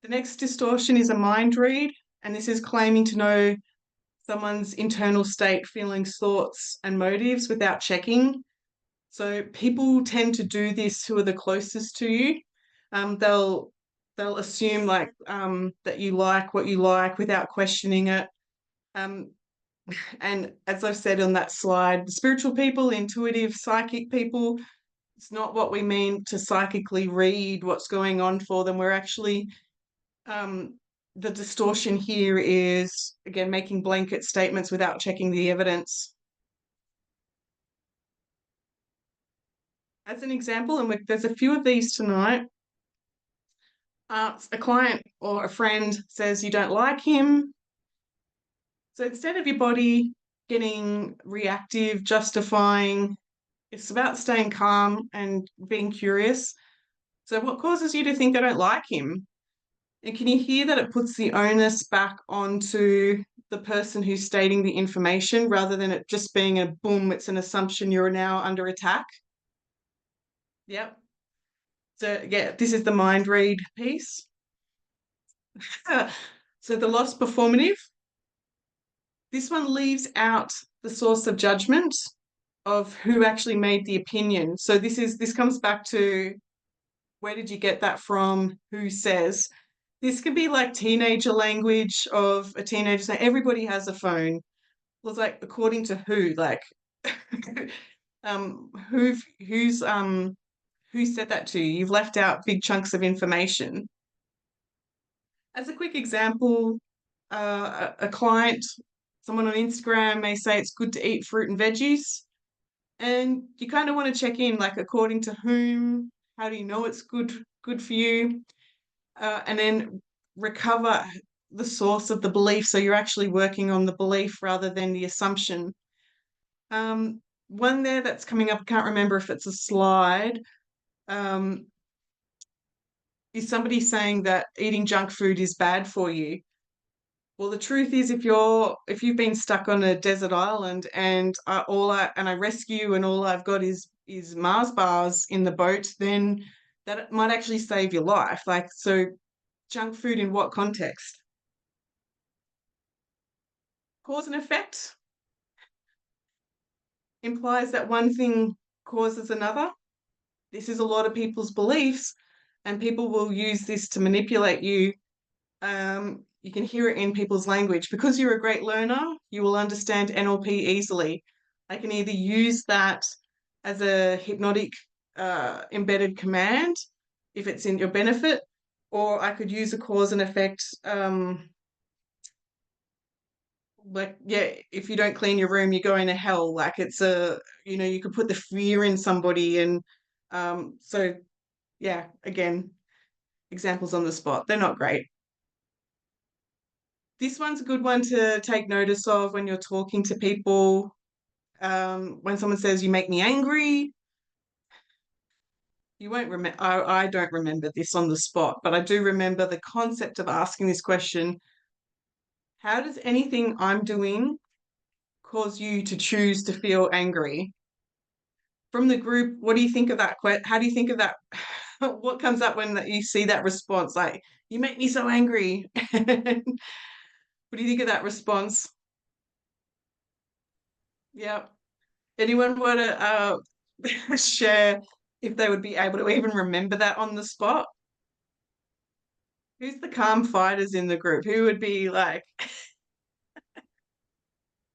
The next distortion is a mind read, and this is claiming to know someone's internal state, feelings, thoughts, and motives without checking. So people tend to do this who are the closest to you. They'll assume like that you like what you like without questioning it. And as I've said on that slide, spiritual people, intuitive, psychic people, it's not what we mean to psychically read what's going on for them. We're actually the distortion here is, again, making blanket statements without checking the evidence. As an example, and there's a few of these tonight, a client or a friend says you don't like him. So instead of your body getting reactive, justifying, it's about staying calm and being curious. So what causes you to think I don't like him? And can you hear that it puts the onus back onto the person who's stating the information rather than it just being a boom, it's an assumption you're now under attack? Yep. So yeah, this is the mind read piece. So the lost performative. This one leaves out the source of judgment of who actually made the opinion. So this comes back to, where did you get that from? Who says? This could be like teenager language of a teenager saying everybody has a phone. Well, it's like, according to who? Like who said that to you? You've left out big chunks of information. As a quick example, a client, someone on Instagram may say it's good to eat fruit and veggies. And you kind of want to check in, like, according to whom? How do you know it's good for you? And then recover the source of the belief. So you're actually working on the belief rather than the assumption. One there that's coming up, I can't remember if it's a slide, is somebody saying that eating junk food is bad for you. Well, the truth is, if you've been stuck on a desert island and I rescue and all I've got is Mars bars in the boat, then that might actually save your life. Like, so junk food in what context? Cause and effect implies that one thing causes another. This is a lot of people's beliefs, and people will use this to manipulate you You can hear it in people's language. Because you're a great learner, you will understand NLP easily. I can either use that as a hypnotic embedded command if it's in your benefit, or I could use a cause and effect. Like, yeah, if you don't clean your room, you're going to hell. Like, it's you could put the fear in somebody. And so, yeah, again, examples on the spot. They're not great. This one's a good one to take notice of when you're talking to people. When someone says, you make me angry, you won't remember. I don't remember this on the spot, but I do remember the concept of asking this question. How does anything I'm doing cause you to choose to feel angry? From the group, what do you think of that? How do you think of that? What comes up when you see that response? Like, you make me so angry. What do you think of that response? Yeah. Anyone want to share if they would be able to even remember that on the spot? Who's the calm fighters in the group? Who would be like?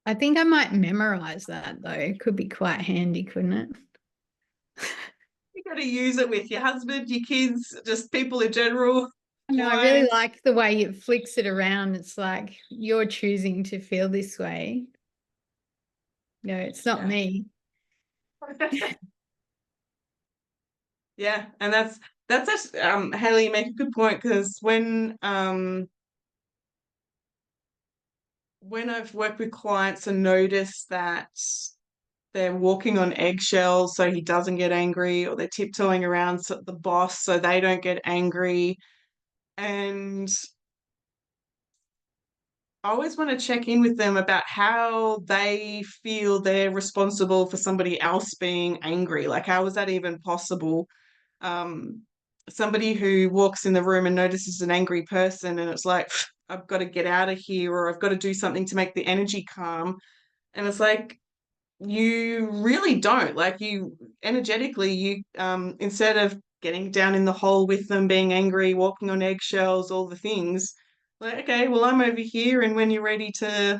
I think I might memorize that though. It could be quite handy, couldn't it? You got to use it with your husband, your kids, just people in general. No, I really like the way it flicks it around. It's like you're choosing to feel this way. No, it's not me. Yeah, and that's Haley, you make a good point, because when I've worked with clients and noticed that they're walking on eggshells so he doesn't get angry, or they're tiptoeing around the boss so they don't get angry, and I always want to check in with them about how they feel they're responsible for somebody else being angry. Like, how is that even possible? Somebody who walks in the room and notices an angry person, and it's like, I've got to get out of here, or I've got to do something to make the energy calm. And it's like, you really don't. Like, you energetically, instead of getting down in the hole with them, being angry, walking on eggshells, all the things, like, okay, well, I'm over here, and when you're ready to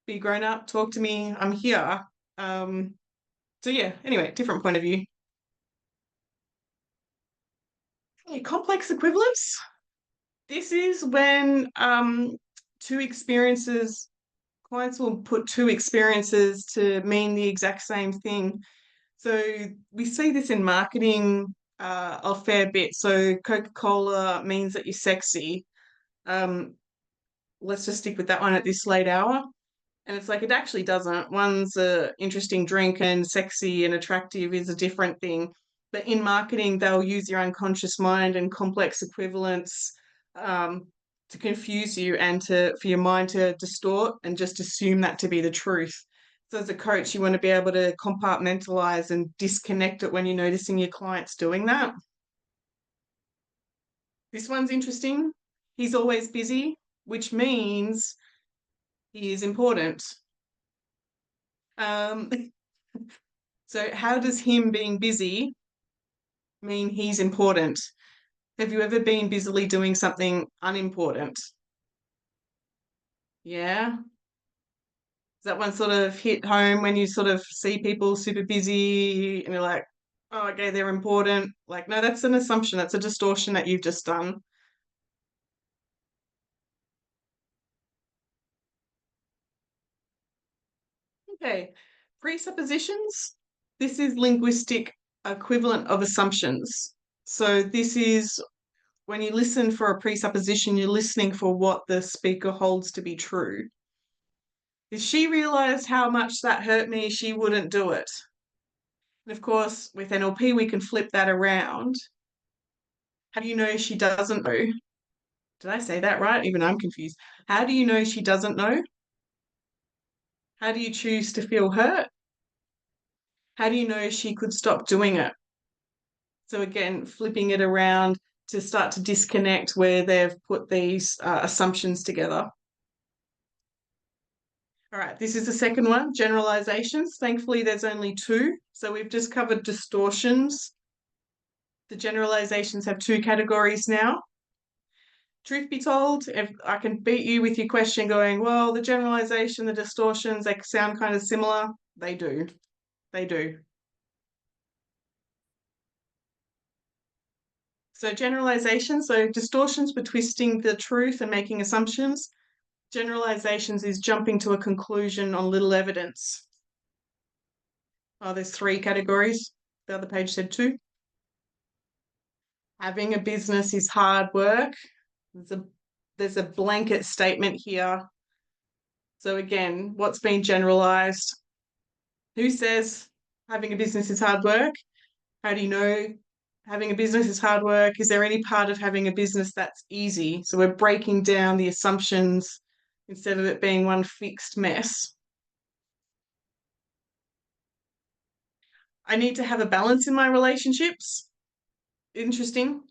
be grown up, talk to me, I'm here. So yeah, anyway, different point of view. Okay, complex equivalence. This is when two experiences, clients will put two experiences to mean the exact same thing. So we see this in marketing a fair bit. So Coca-Cola means that you're sexy. Let's just stick with that one at this late hour. And it's like, it actually doesn't. One's a interesting drink, and sexy and attractive is a different thing. But in marketing, they'll use your unconscious mind and complex equivalence to confuse you, and for your mind to distort and just assume that to be the truth. So as a coach, you want to be able to compartmentalize and disconnect it when you're noticing your clients doing that. This one's interesting. He's always busy, which means he is important. So how does him being busy mean he's important? Have you ever been busily doing something unimportant? Yeah. Does that one sort of hit home when you sort of see people super busy and you're like, oh, okay, they're important? Like, no, that's an assumption. That's a distortion that you've just done. Okay, presuppositions. This is linguistic equivalent of assumptions. So this is when you listen for a presupposition, you're listening for what the speaker holds to be true. If she realized how much that hurt me, she wouldn't do it. And of course, with NLP, we can flip that around. How do you know she doesn't know? Did I say that right? Even I'm confused. How do you know she doesn't know? How do you choose to feel hurt? How do you know she could stop doing it? So again, flipping it around to start to disconnect where they've put these assumptions together. All right, this is the second one, generalizations. Thankfully, there's only two. So we've just covered distortions. The generalizations have two categories now. truth be told, if I can beat you with your question going, well, the generalization, the distortions, they sound kind of similar. They do. They do. So generalization, so distortions were twisting the truth and making assumptions. Generalizations is jumping to a conclusion on little evidence. Oh, there's 3 categories. The other page said 2. Having a business is hard work. There's a blanket statement here. So again, what's been generalized? Who says having a business is hard work? How do you know having a business is hard work? Is there any part of having a business that's easy? So we're breaking down the assumptions instead of it being one fixed mess. I need to have a balance in my relationships. Interesting.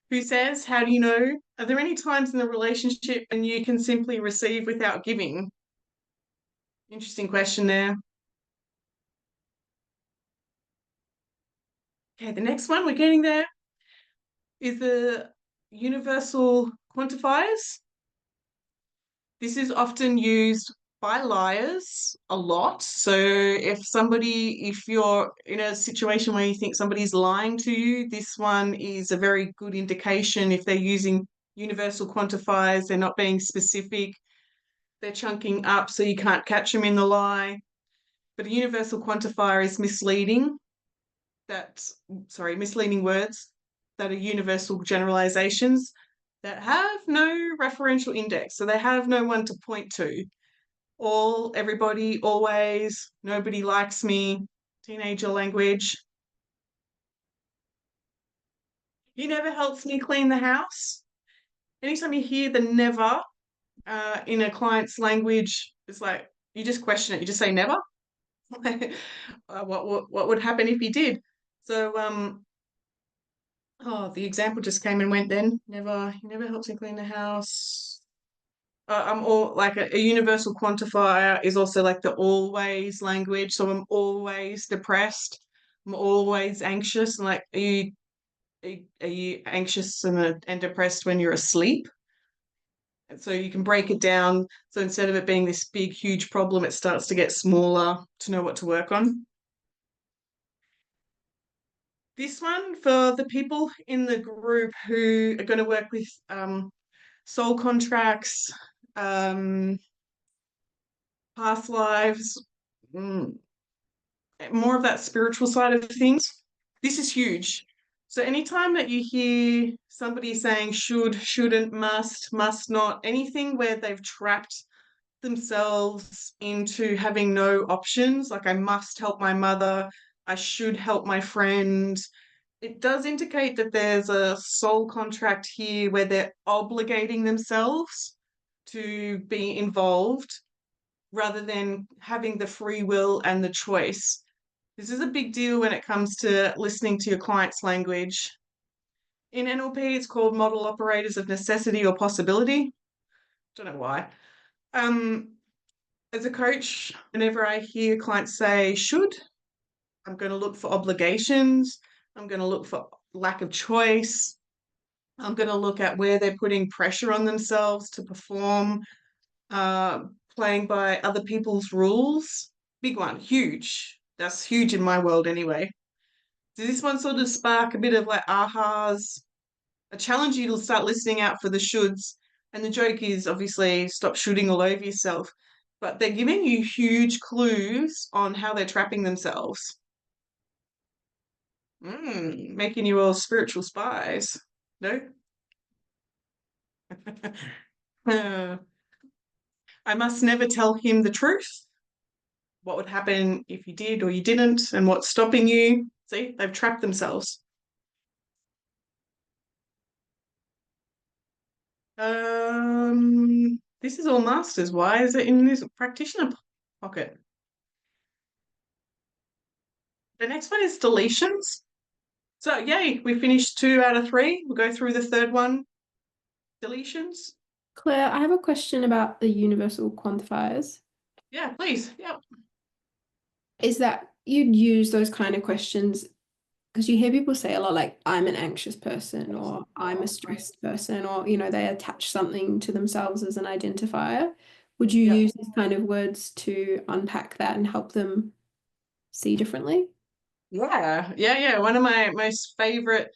Who says, how do you know? Are there any times in the relationship when you can simply receive without giving? Interesting question there. Okay, the next one, we're getting there, is the universal quantifiers. This is often used by liars a lot. So if you're in a situation where you think somebody's lying to you, this one is a very good indication. If they're using universal quantifiers, they're not being specific, they're chunking up so you can't catch them in the lie. But a universal quantifier is misleading. Misleading words that are universal generalizations that have no referential index. So they have no one to point to. All, everybody, always, nobody likes me, teenager language. He never helps me clean the house. Anytime you hear the never in a client's language, it's like, you just question it. You just say never. What would happen if he did? So, the example just came and went then. He never helps me clean the house. I'm all like a universal quantifier is also like the always language. So I'm always depressed. I'm always anxious. And like, are you anxious and depressed when you're asleep? And so you can break it down. So instead of it being this big, huge problem, it starts to get smaller to know what to work on. This one for the people in the group who are going to work with soul contracts, past lives, more of that spiritual side of things. This is huge. So anytime that you hear somebody saying should, shouldn't, must not, anything where they've trapped themselves into having no options, like I must help my mother, I should help my friend, it does indicate that there's a soul contract here where they're obligating themselves to be involved rather than having the free will and the choice. This is a big deal when it comes to listening to your client's language. In NLP, it's called model operators of necessity or possibility. Don't know why. As a coach, whenever I hear clients say should, I'm going to look for obligations. I'm going to look for lack of choice. I'm going to look at where they're putting pressure on themselves to perform, playing by other people's rules. Big one, huge. That's huge in my world anyway. Does this one sort of spark a bit of like ahas? I challenge you to start listening out for the shoulds. And the joke is obviously stop shooting all over yourself. But they're giving you huge clues on how they're trapping themselves. Making you all spiritual spies. No? I must never tell him the truth. What would happen if you did or you didn't, and what's stopping you? See, they've trapped themselves. This is all masters. Why is it in this practitioner pocket? The next one is deletions. So yay, we finished 2 out of 3. We'll go through the third one. Deletions. Claire, I have a question about the universal quantifiers. Yeah, please. Yeah. Is that you'd use those kind of questions because you hear people say a lot like, I'm an anxious person, or I'm a stressed person, or, you know, they attach something to themselves as an identifier. Would you use these kind of words to unpack that and help them see differently? Yeah. One of my most favorite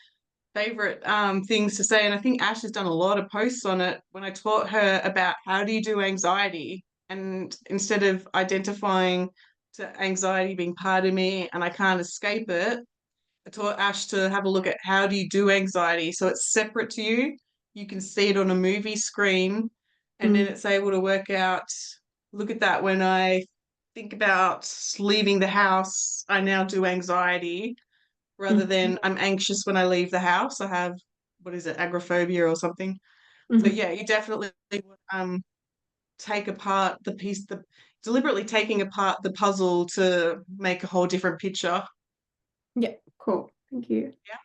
things to say, and I think Ash has done a lot of posts on it, when I taught her about how do you do anxiety, and instead of identifying to anxiety being part of me and I can't escape it, I taught Ash to have a look at how do you do anxiety, so it's separate to you. You can see it on a movie screen, and then it's able to work out, look at that, when I think about leaving the house, I now do anxiety, rather than I'm anxious when I leave the house. I have, what is it, agoraphobia or something. So yeah, you definitely take apart the piece, deliberately taking apart the puzzle to make a whole different picture. Yeah, cool. Thank you. Yeah.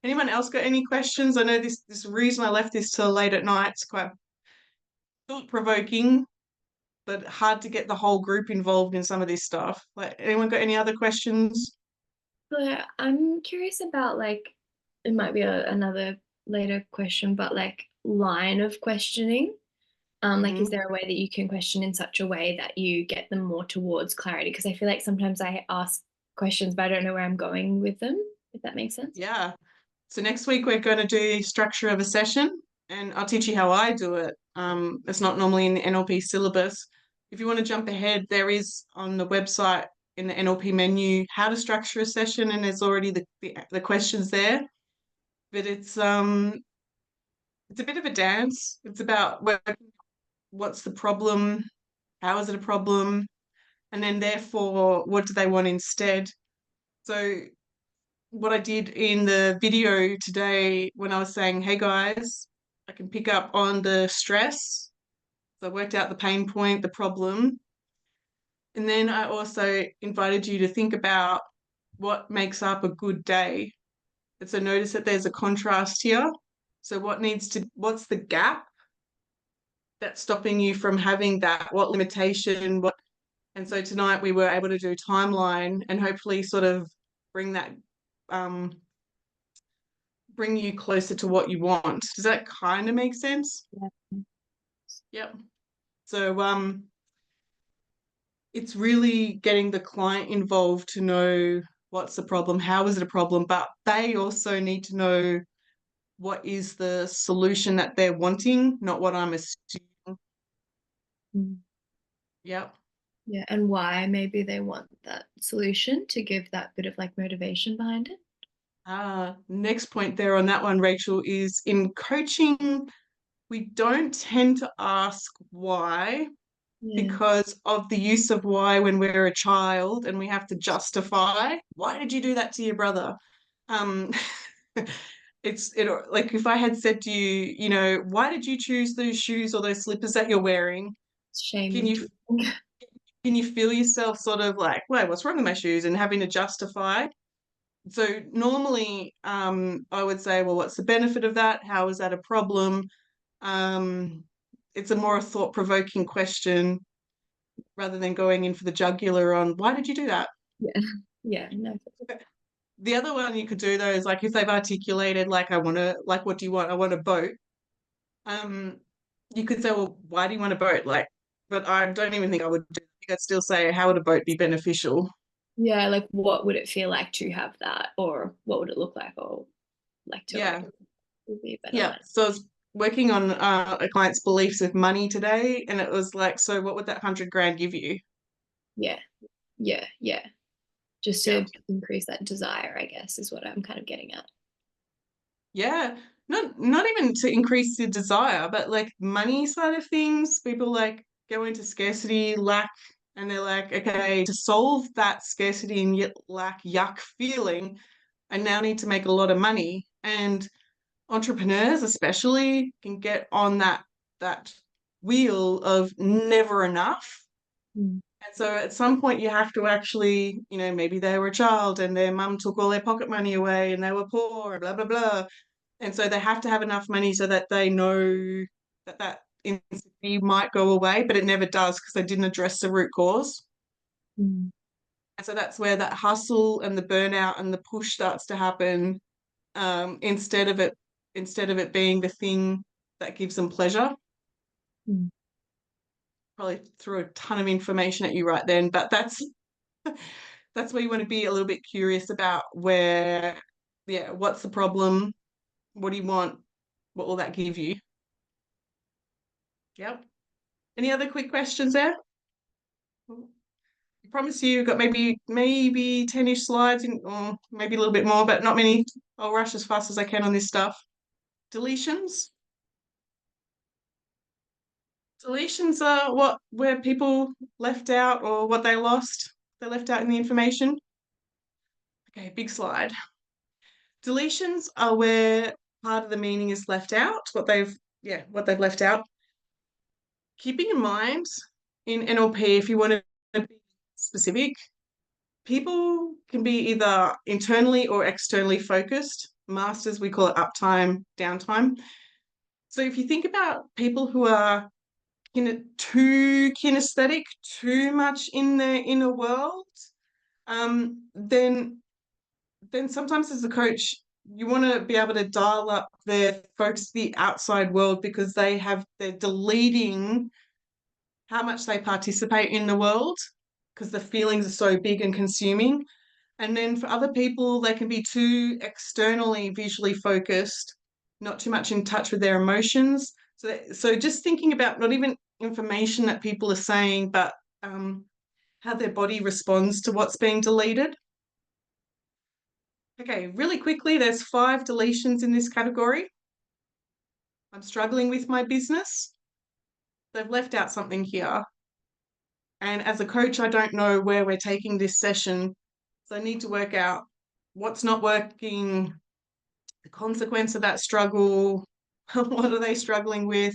Anyone else got any questions? I know this reason I left this till late at night. It's quite thought-provoking, but hard to get the whole group involved in some of this stuff. Like, anyone got any other questions? But I'm curious about like, it might be another later question, but like line of questioning. Like, is there a way that you can question in such a way that you get them more towards clarity? Because I feel like sometimes I ask questions, but I don't know where I'm going with them, if that makes sense. Yeah. So next week we're going to do structure of a session, and I'll teach you how I do it. It's not normally in the NLP syllabus. If you want to jump ahead, there is on the website in the NLP menu how to structure a session, and there's already the questions there. But it's a bit of a dance. It's about what's the problem, how is it a problem, and then therefore what do they want instead. So what I did in the video today, when I was saying, hey guys, I can pick up on the stress. So I worked out the pain point, the problem. And then I also invited you to think about what makes up a good day. And so notice that there's a contrast here. So what's the gap that's stopping you from having that? What limitation? And so tonight we were able to do timeline and hopefully sort of bring that bring you closer to what you want. Does that kind of make sense? Yeah. Yep. So it's really getting the client involved to know what's the problem, how is it a problem, but they also need to know what is the solution that they're wanting, not what I'm assuming. Yep. Yeah, and why maybe they want that solution, to give that bit of like motivation behind it. Next point there on that one, Rachel, is in coaching, we don't tend to ask why, because of the use of why when we're a child, and we have to justify, why did you do that to your brother? Like if I had said to you, you know, why did you choose those shoes or those slippers that you're wearing? Shame. Can you feel yourself sort of like, wait, what's wrong with my shoes, and having to justify? So normally I would say, well, what's the benefit of that? How is that a problem? It's a more thought-provoking question rather than going in for the jugular on why did you do that? Yeah, no. The other one you could do though is like if they've articulated like what do you want? I want a boat. You could say, well, why do you want a boat? Like, but I don't even think I would do. I think I'd still say, how would a boat be beneficial? Yeah, like what would it feel like to have that, or what would it look like, or like to like, would be a better line. So I was working on a client's beliefs with money today, and it was like, so what would that 100 grand give you? Yeah. Just to increase that desire, I guess, is what I'm kind of getting at. Yeah, not even to increase the desire, but like money side of things. People like go into scarcity, lack, and they're like, okay, to solve that scarcity and yet lack yuck feeling, I now need to make a lot of money. And entrepreneurs especially can get on that wheel of never enough. And so at some point you have to actually, you know, maybe they were a child and their mum took all their pocket money away and they were poor, blah, blah, blah. And so they have to have enough money so that they know that insecurity might go away, but it never does because they didn't address the root cause. So that's where that hustle and the burnout and the push starts to happen, instead of it being the thing that gives them pleasure. Probably threw a ton of information at you right then, but that's where you want to be a little bit curious about what's the problem? What do you want? What will that give you? Yep. Any other quick questions there? I promise you, got maybe 10-ish slides, or maybe a little bit more, but not many. I'll rush as fast as I can on this stuff. Deletions. Deletions are where people left out or what they lost. They left out in the information. Okay, big slide. Deletions are where part of the meaning is left out, what they've left out. Keeping in mind in NLP, if you want to be specific, people can be either internally or externally focused. Masters, we call it uptime, downtime. So if you think about people who are too kinesthetic, too much in their inner world, then sometimes as a coach, you want to be able to dial up their focus to the outside world, because they're deleting how much they participate in the world, because the feelings are so big and consuming. And then for other people, they can be too externally visually focused, not too much in touch with their emotions. So just thinking about not even information that people are saying, but how their body responds to what's being deleted. Okay, really quickly, there's 5 deletions in this category. I'm struggling with my business. They've left out something here. And as a coach, I don't know where we're taking this session. So I need to work out what's not working, the consequence of that struggle, what are they struggling with,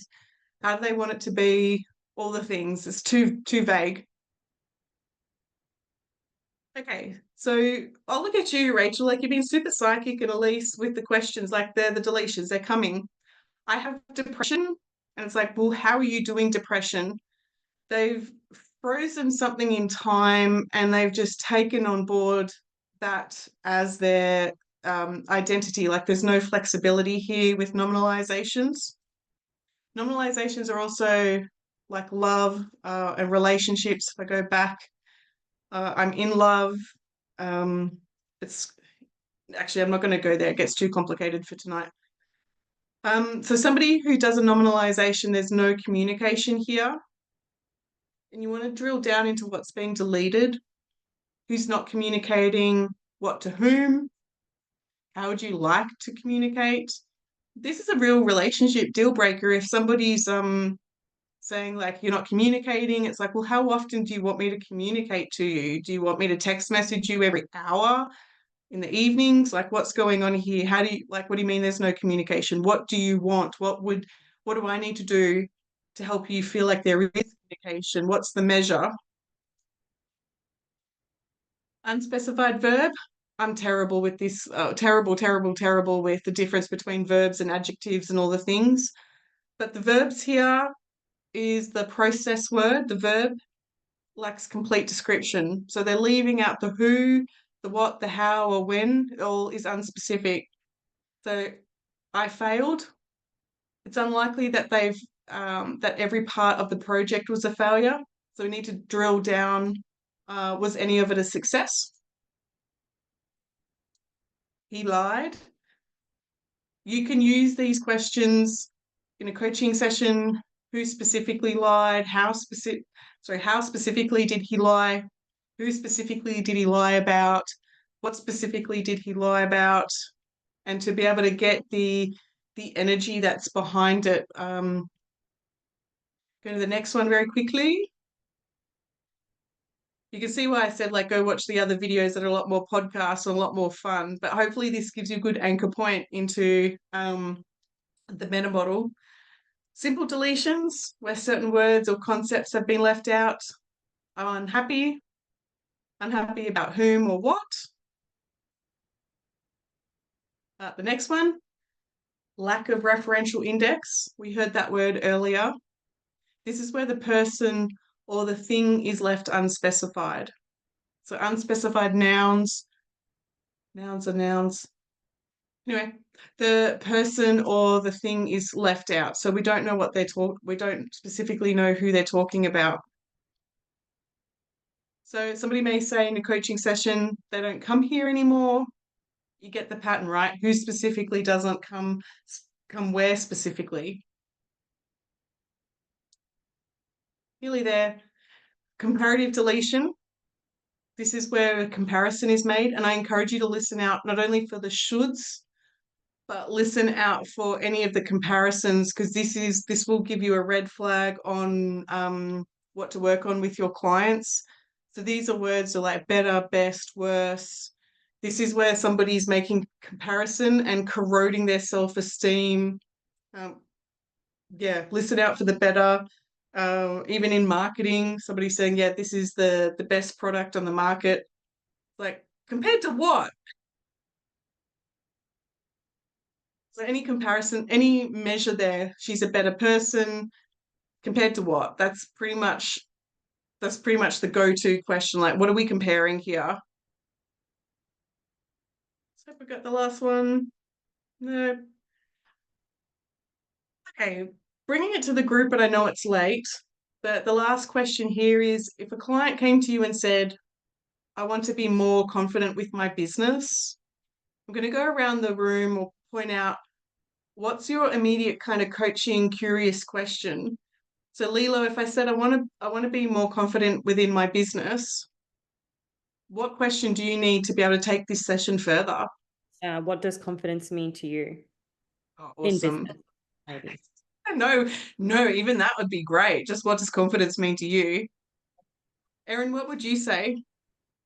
how do they want it to be, all the things. It's too vague. Okay, so I'll look at you, Rachel, like you've been super psychic, and Elise with the questions, like they're the deletions, they're coming. I have depression, and it's like, well, how are you doing depression? They've frozen something in time, and they've just taken on board that as their identity. Like there's no flexibility here with nominalizations. Nominalizations are also like love and relationships. If I go back, I'm in love. It's actually, I'm not going to go there. It gets too complicated for tonight. So somebody who does a nominalization, there's no communication here. And you want to drill down into what's being deleted, who's not communicating, what to whom, how would you like to communicate? This is a real relationship deal breaker. If somebody's saying like you're not communicating, it's like, well, how often do you want me to communicate to you? Do you want me to text message you every hour in the evenings? Like what's going on here? How do you what do you mean there's no communication? What do you want? What do I need to do to help you feel like there is communication? What's the measure? Unspecified verb. I'm terrible with this, terrible with the difference between verbs and adjectives and all the things. But the verbs here is the process word. The verb lacks complete description. So they're leaving out the who, the what, the how, or when. It all is unspecific. So I failed. It's unlikely that that every part of the project was a failure. So we need to drill down. Was any of it a success? He lied. You can use these questions in a coaching session. Who specifically lied? How specifically did he lie? Who specifically did he lie about? What specifically did he lie about? And to be able to get the energy that's behind it. Go to the next one very quickly. You can see why I said like go watch the other videos that are a lot more podcasts and a lot more fun, but hopefully this gives you a good anchor point into the Metamodel. Simple deletions, where certain words or concepts have been left out. I'm unhappy about whom or what. The next one, lack of referential index. We heard that word earlier. This is where the person or the thing is left unspecified. So unspecified nouns. Nouns are nouns. Anyway, the person or the thing is left out. So we don't know what we don't specifically know who they're talking about. So somebody may say in a coaching session, they don't come here anymore. You get the pattern, right? Who specifically doesn't come where specifically? Nearly there. Comparative deletion. This is where a comparison is made, and I encourage you to listen out not only for the shoulds, but listen out for any of the comparisons, because this will give you a red flag on what to work on with your clients. So these are words like better, best, worse. This is where somebody's making comparison and corroding their self-esteem. Yeah, listen out for the better. Even in marketing, somebody's saying, yeah, this is the best product on the market. Like, compared to what? So any comparison, any measure there, she's a better person compared to what? That's pretty much the go-to question. Like, what are we comparing here? So we got the last one. No. Okay, bringing it to the group, but I know it's late. But the last question here is, if a client came to you and said, I want to be more confident with my business, I'm going to go around the room or point out, what's your immediate kind of coaching curious question? So Lilo, if I said I want to be more confident within my business, what question do you need to be able to take this session further? What does confidence mean to you? Oh, In awesome. business, maybe. No, even that would be great. Just what does confidence mean to you? Erin, what would you say?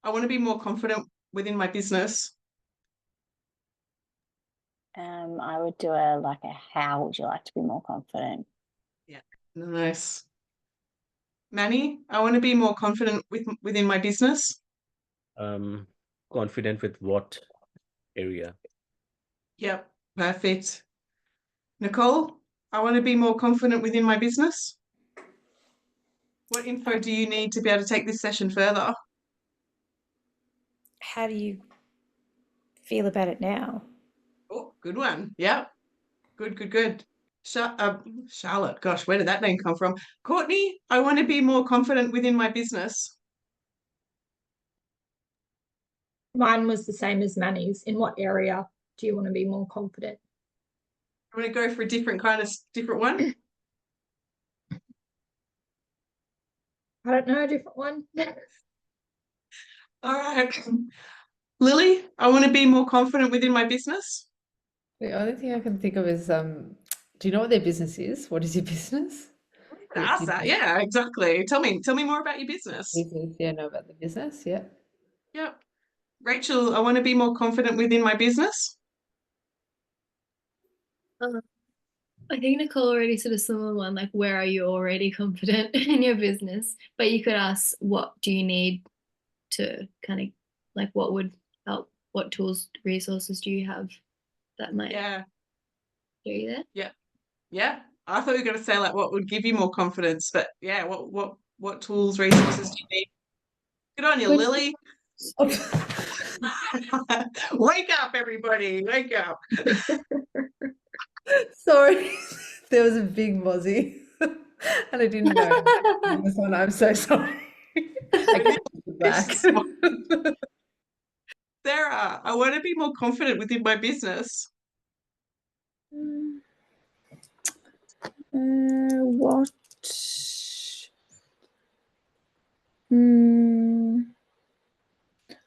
I want to be more confident within my business. I would do how would you like to be more confident? Yeah, nice. Manny, I want to be more confident within my business. Confident with what area? Yep, perfect. Nicole, I want to be more confident within my business. What info do you need to be able to take this session further? How do you feel about it now? Oh, good one. Yep. Good. Charlotte, gosh, where did that name come from? Courtney, I want to be more confident within my business. Mine was the same as Manny's. In what area do you want to be more confident? I'm going to go for a different one. I don't know, a different one. All right. Lily, I want to be more confident within my business. The only thing I can think of is, do you know what their business is? What is your business? Ask that. Yeah, exactly. Tell me more about your business. Yeah, know about the business. Yeah. Yep. Rachel, I want to be more confident within my business. I think Nicole already said a similar one, like where are you already confident in your business? But you could ask, what do you need to kind of like what would help? What tools, resources do you have that might do you there? Yeah. I thought you were going to say like what would give you more confidence, but yeah, what tools, resources do you need? Good on you, Lily. Wake up, everybody. Wake up. Sorry, there was a big mozzie and I didn't know this one. I'm so sorry. I can't get back. Sarah, I want to be more confident within my business. What?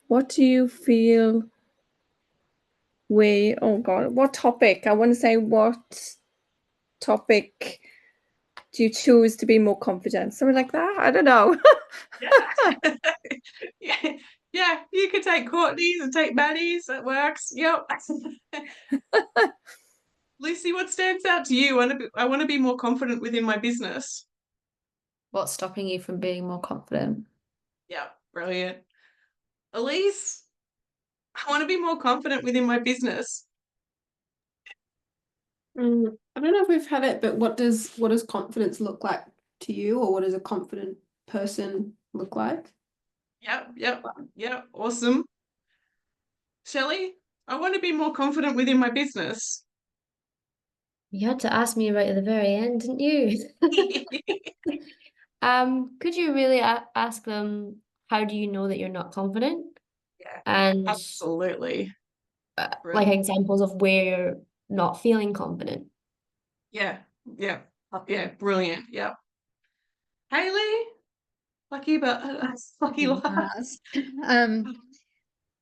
What do you feel oh God, what topic? I want to say, what topic do you choose to be more confident? Something like that? I don't know. Yeah, you could take Courtney's and take Maddie's. It works. Yep. Lucy, what stands out to you? I want to be more confident within my business. What's stopping you from being more confident? Yeah, brilliant. Elise, I want to be more confident within my business. I don't know if we've had it, but what does confidence look like to you, or what does a confident person look like? Yep. Awesome. Shelley, I want to be more confident within my business. You had to ask me right at the very end, didn't you? Could you really ask them, how do you know that you're not confident? Yeah, And absolutely. like Brilliant. examples of where you're not feeling confident. Yeah. Brilliant. Yeah. Hayley, lucky but lucky last.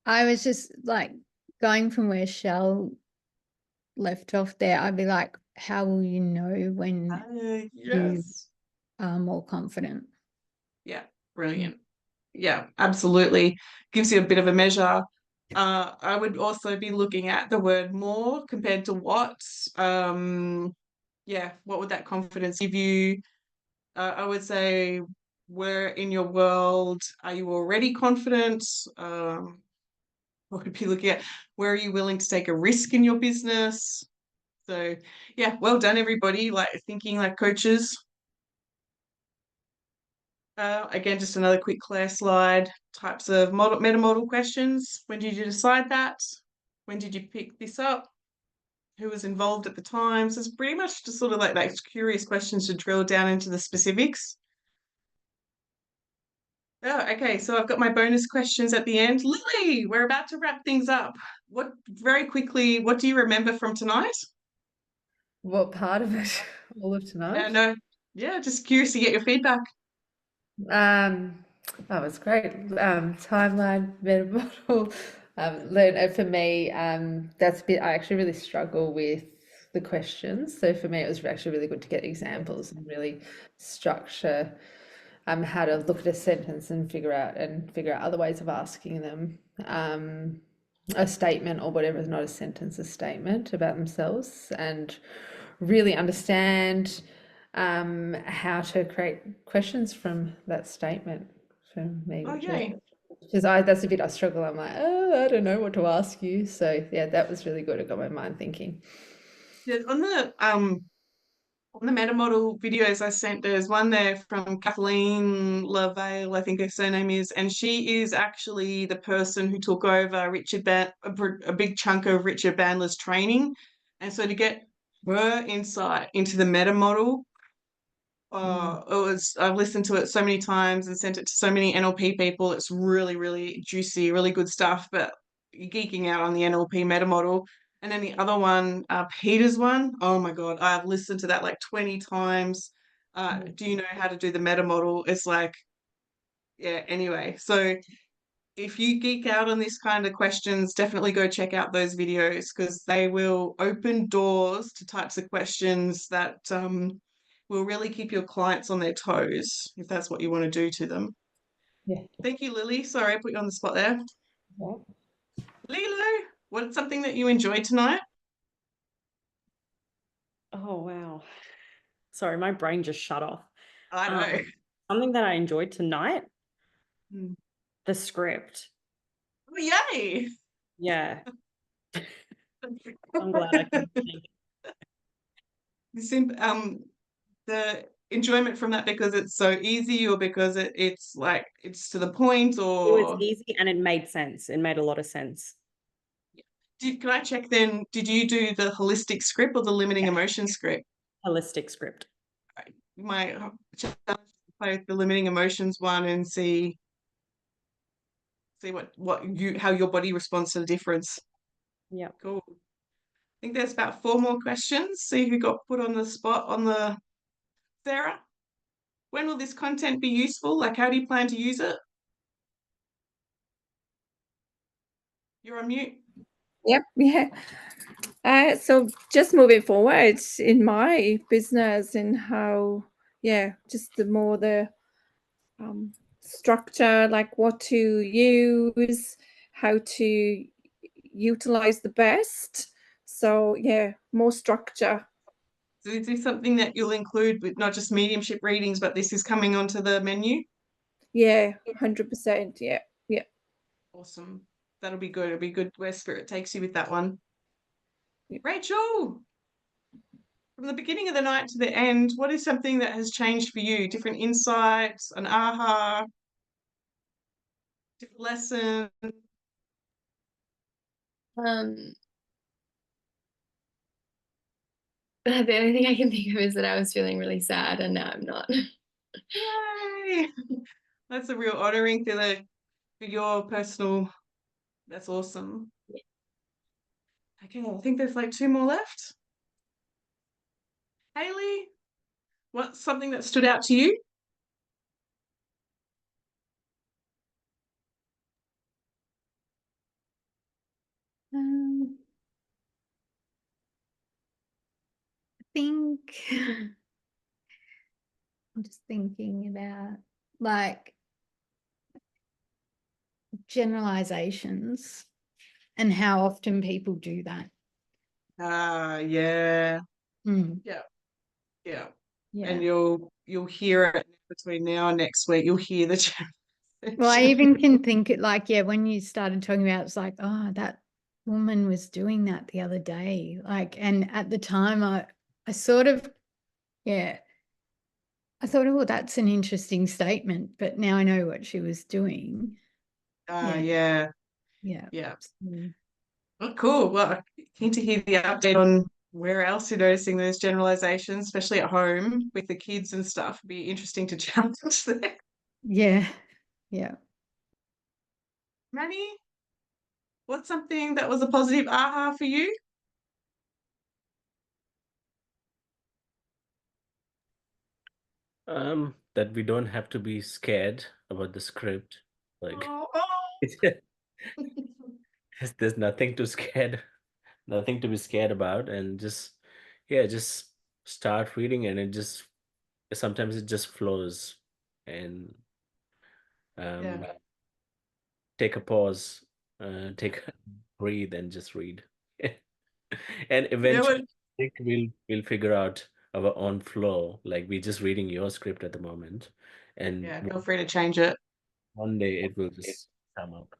I was just like going from where Shell left off there. I'd be like, how will you know when you Yes. are more confident? Yeah, brilliant. Yeah, absolutely. Gives you a bit of a measure. I would also be looking at the word more compared to what. Yeah, what would that confidence give you? I would say, where in your world are you already confident? What would be looking at, where are you willing to take a risk in your business? So yeah, well done everybody, like thinking like coaches. Again, just another quick Claire slide. Types of metamodel questions. When did you decide that? When did you pick this up? Who was involved at the time? So it's pretty much just sort of like curious questions to drill down into the specifics. Oh, okay, so I've got my bonus questions at the end. Lily, we're about to wrap things up. Very quickly, what do you remember from tonight? What part of it? All of tonight? No, yeah, just curious to get your feedback. That was great. Timeline, Metamodel. Learn for me, that's a bit, I actually really struggle with the questions. So for me, it was actually really good to get examples and really structure how to look at a sentence and figure out other ways of asking them. A statement or whatever is not a sentence, a statement about themselves, and really understand how to create questions from that statement for me. Okay. Because that's a bit I struggle. I'm like, oh, I don't know what to ask you. So yeah, that was really good. It got my mind thinking. Yeah, on the Metamodel videos I sent, there's one there from Kathleen LaVale, I think her surname is, and she is actually the person who took over a big chunk of Richard Bandler's training. And so to get her insight into the Metamodel, I've listened to it so many times and sent it to so many NLP people. It's really, really juicy, really good stuff, but you're geeking out on the NLP Metamodel. And then the other one, Peter's one, oh my God, I've listened to that like 20 times. Do you know how to do the Metamodel? It's like, yeah, anyway. So if you geek out on this kind of questions, definitely go check out those videos because they will open doors to types of questions that will really keep your clients on their toes if that's what you want to do to them. Yeah. Thank you, Lily. Sorry, I put you on the spot there. Yeah. Lilo, what's something that you enjoyed tonight? Oh, wow. Sorry, my brain just shut off. I know. Something that I enjoyed tonight, Hmm. the script. Oh, yay! Yeah. I'm glad I could think. The enjoyment from that because it's so easy or because it's like it's to the point It was or easy and it made sense. It made a lot of sense. can I check then, did you do the holistic script or the limiting emotion script? Holistic script. You might challenge to play the limiting emotions one and see how your body responds to the difference. Yeah. Cool. I think there's about 4 more questions. See who got put on the spot on the Sarah. When will this content be useful? Like, how do you plan to use it? You're on mute. Yep. Yeah. So just moving forward in my business and how, just the structure, like what to use, how to utilize the best. So more structure. So is this something that you'll include with not just mediumship readings, but this is coming onto the menu? Yeah, 100%. Yeah. Awesome. That'll be good. It'll be good where spirit takes you with that one. Rachel, from the beginning of the night to the end, what is something that has changed for you? Different insights, an aha? Different lesson. The only thing I can think of is that I was feeling really sad and now I'm not. Yay! That's a real honoring for your personal. That's awesome. Yeah. Okay, I think there's like 2 more left. Haley, what's something that stood out to you? I think I'm just thinking about like generalizations and how often people do that. Yeah. Mm. Yeah. Yeah. Yeah. And you'll hear it between now and next week. You'll hear the Well, I even can think it like, yeah, when you started talking about it, it's like, oh, that woman was doing that the other day. Like, and at the time I sort of, yeah, I thought, oh, that's an interesting statement, but now I know what she was doing. Yeah. Yeah. Yeah. Mm. Oh, cool. Well, keen to hear the update on where else you're noticing those generalizations, especially at home with the kids and stuff. It'd be interesting to challenge there. Yeah. Yeah. Manny, what's something that was a positive aha for you? That we don't have to be scared about the script. Like Oh, there's nothing to be scared about, and just start reading, and sometimes it just flows, and yeah. take a pause, breathe, and just read. And You know what? eventually I think we'll figure out our own flow. Like we're just reading your script at the moment, and Yeah, feel free to change it. one day it will just come up.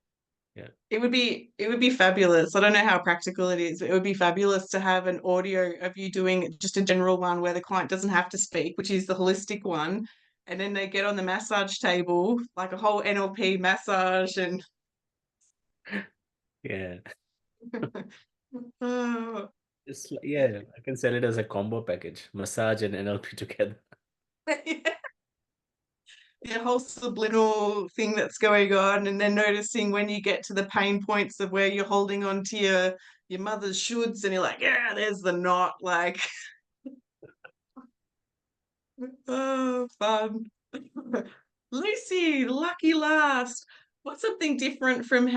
Yeah. It would be fabulous. I don't know how practical it is, but it would be fabulous to have an audio of you doing just a general one where the client doesn't have to speak, which is the holistic one. And then they get on the massage table, like a whole NLP massage and Yeah. oh, Yeah, I can sell it as a combo package, massage and NLP together. the whole subliminal thing that's going on, and then noticing when you get to the pain points of where you're holding on to your mother's shoulds, and you're like, yeah, there's the knot, like, oh, fun. Lucy, lucky last. What's something different from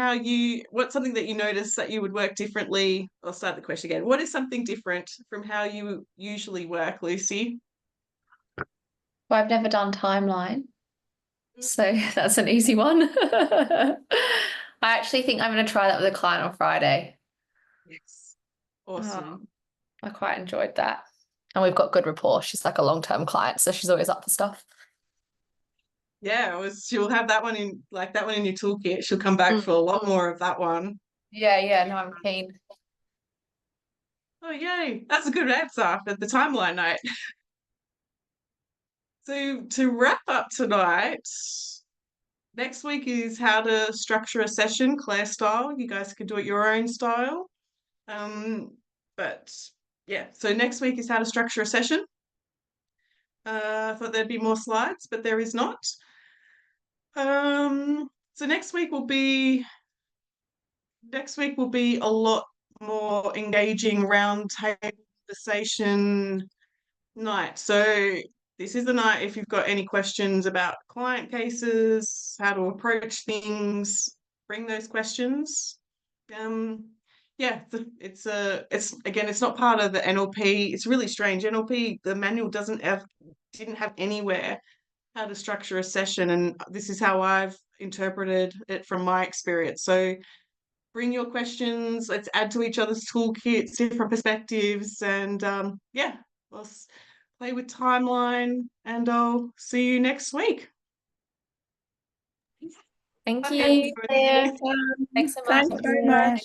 what's something that you notice that you would work differently? I'll start the question again. What is something different from how you usually work, Lucy? Well, I've never done timeline, so that's an easy one. I actually think I'm going to try that with a client on Friday. Yes. Awesome. I quite enjoyed that. And we've got good rapport. She's like a long-term client, so she's always up for stuff. Yeah, she'll have that one in your toolkit. She'll come back for a lot more of that one. Yeah, no, I'm keen. Oh, yay. That's a good answer for the timeline night. So to wrap up tonight, next week is how to structure a session, Claire style. You guys can do it your own style. But yeah, so next week is how to structure a session. I thought there'd be more slides, but there is not. So next week will be a lot more engaging round table conversation night. So this is the night if you've got any questions about client cases, how to approach things, bring those questions. Yeah, it's again, it's not part of the NLP. It's really strange. NLP, the manual didn't have anywhere how to structure a session, and this is how I've interpreted it from my experience. So bring your questions, let's add to each other's toolkits, different perspectives, and yeah, let's play with timeline, and I'll see you next week. Thank Okay. you. Thanks so much. Thanks very much.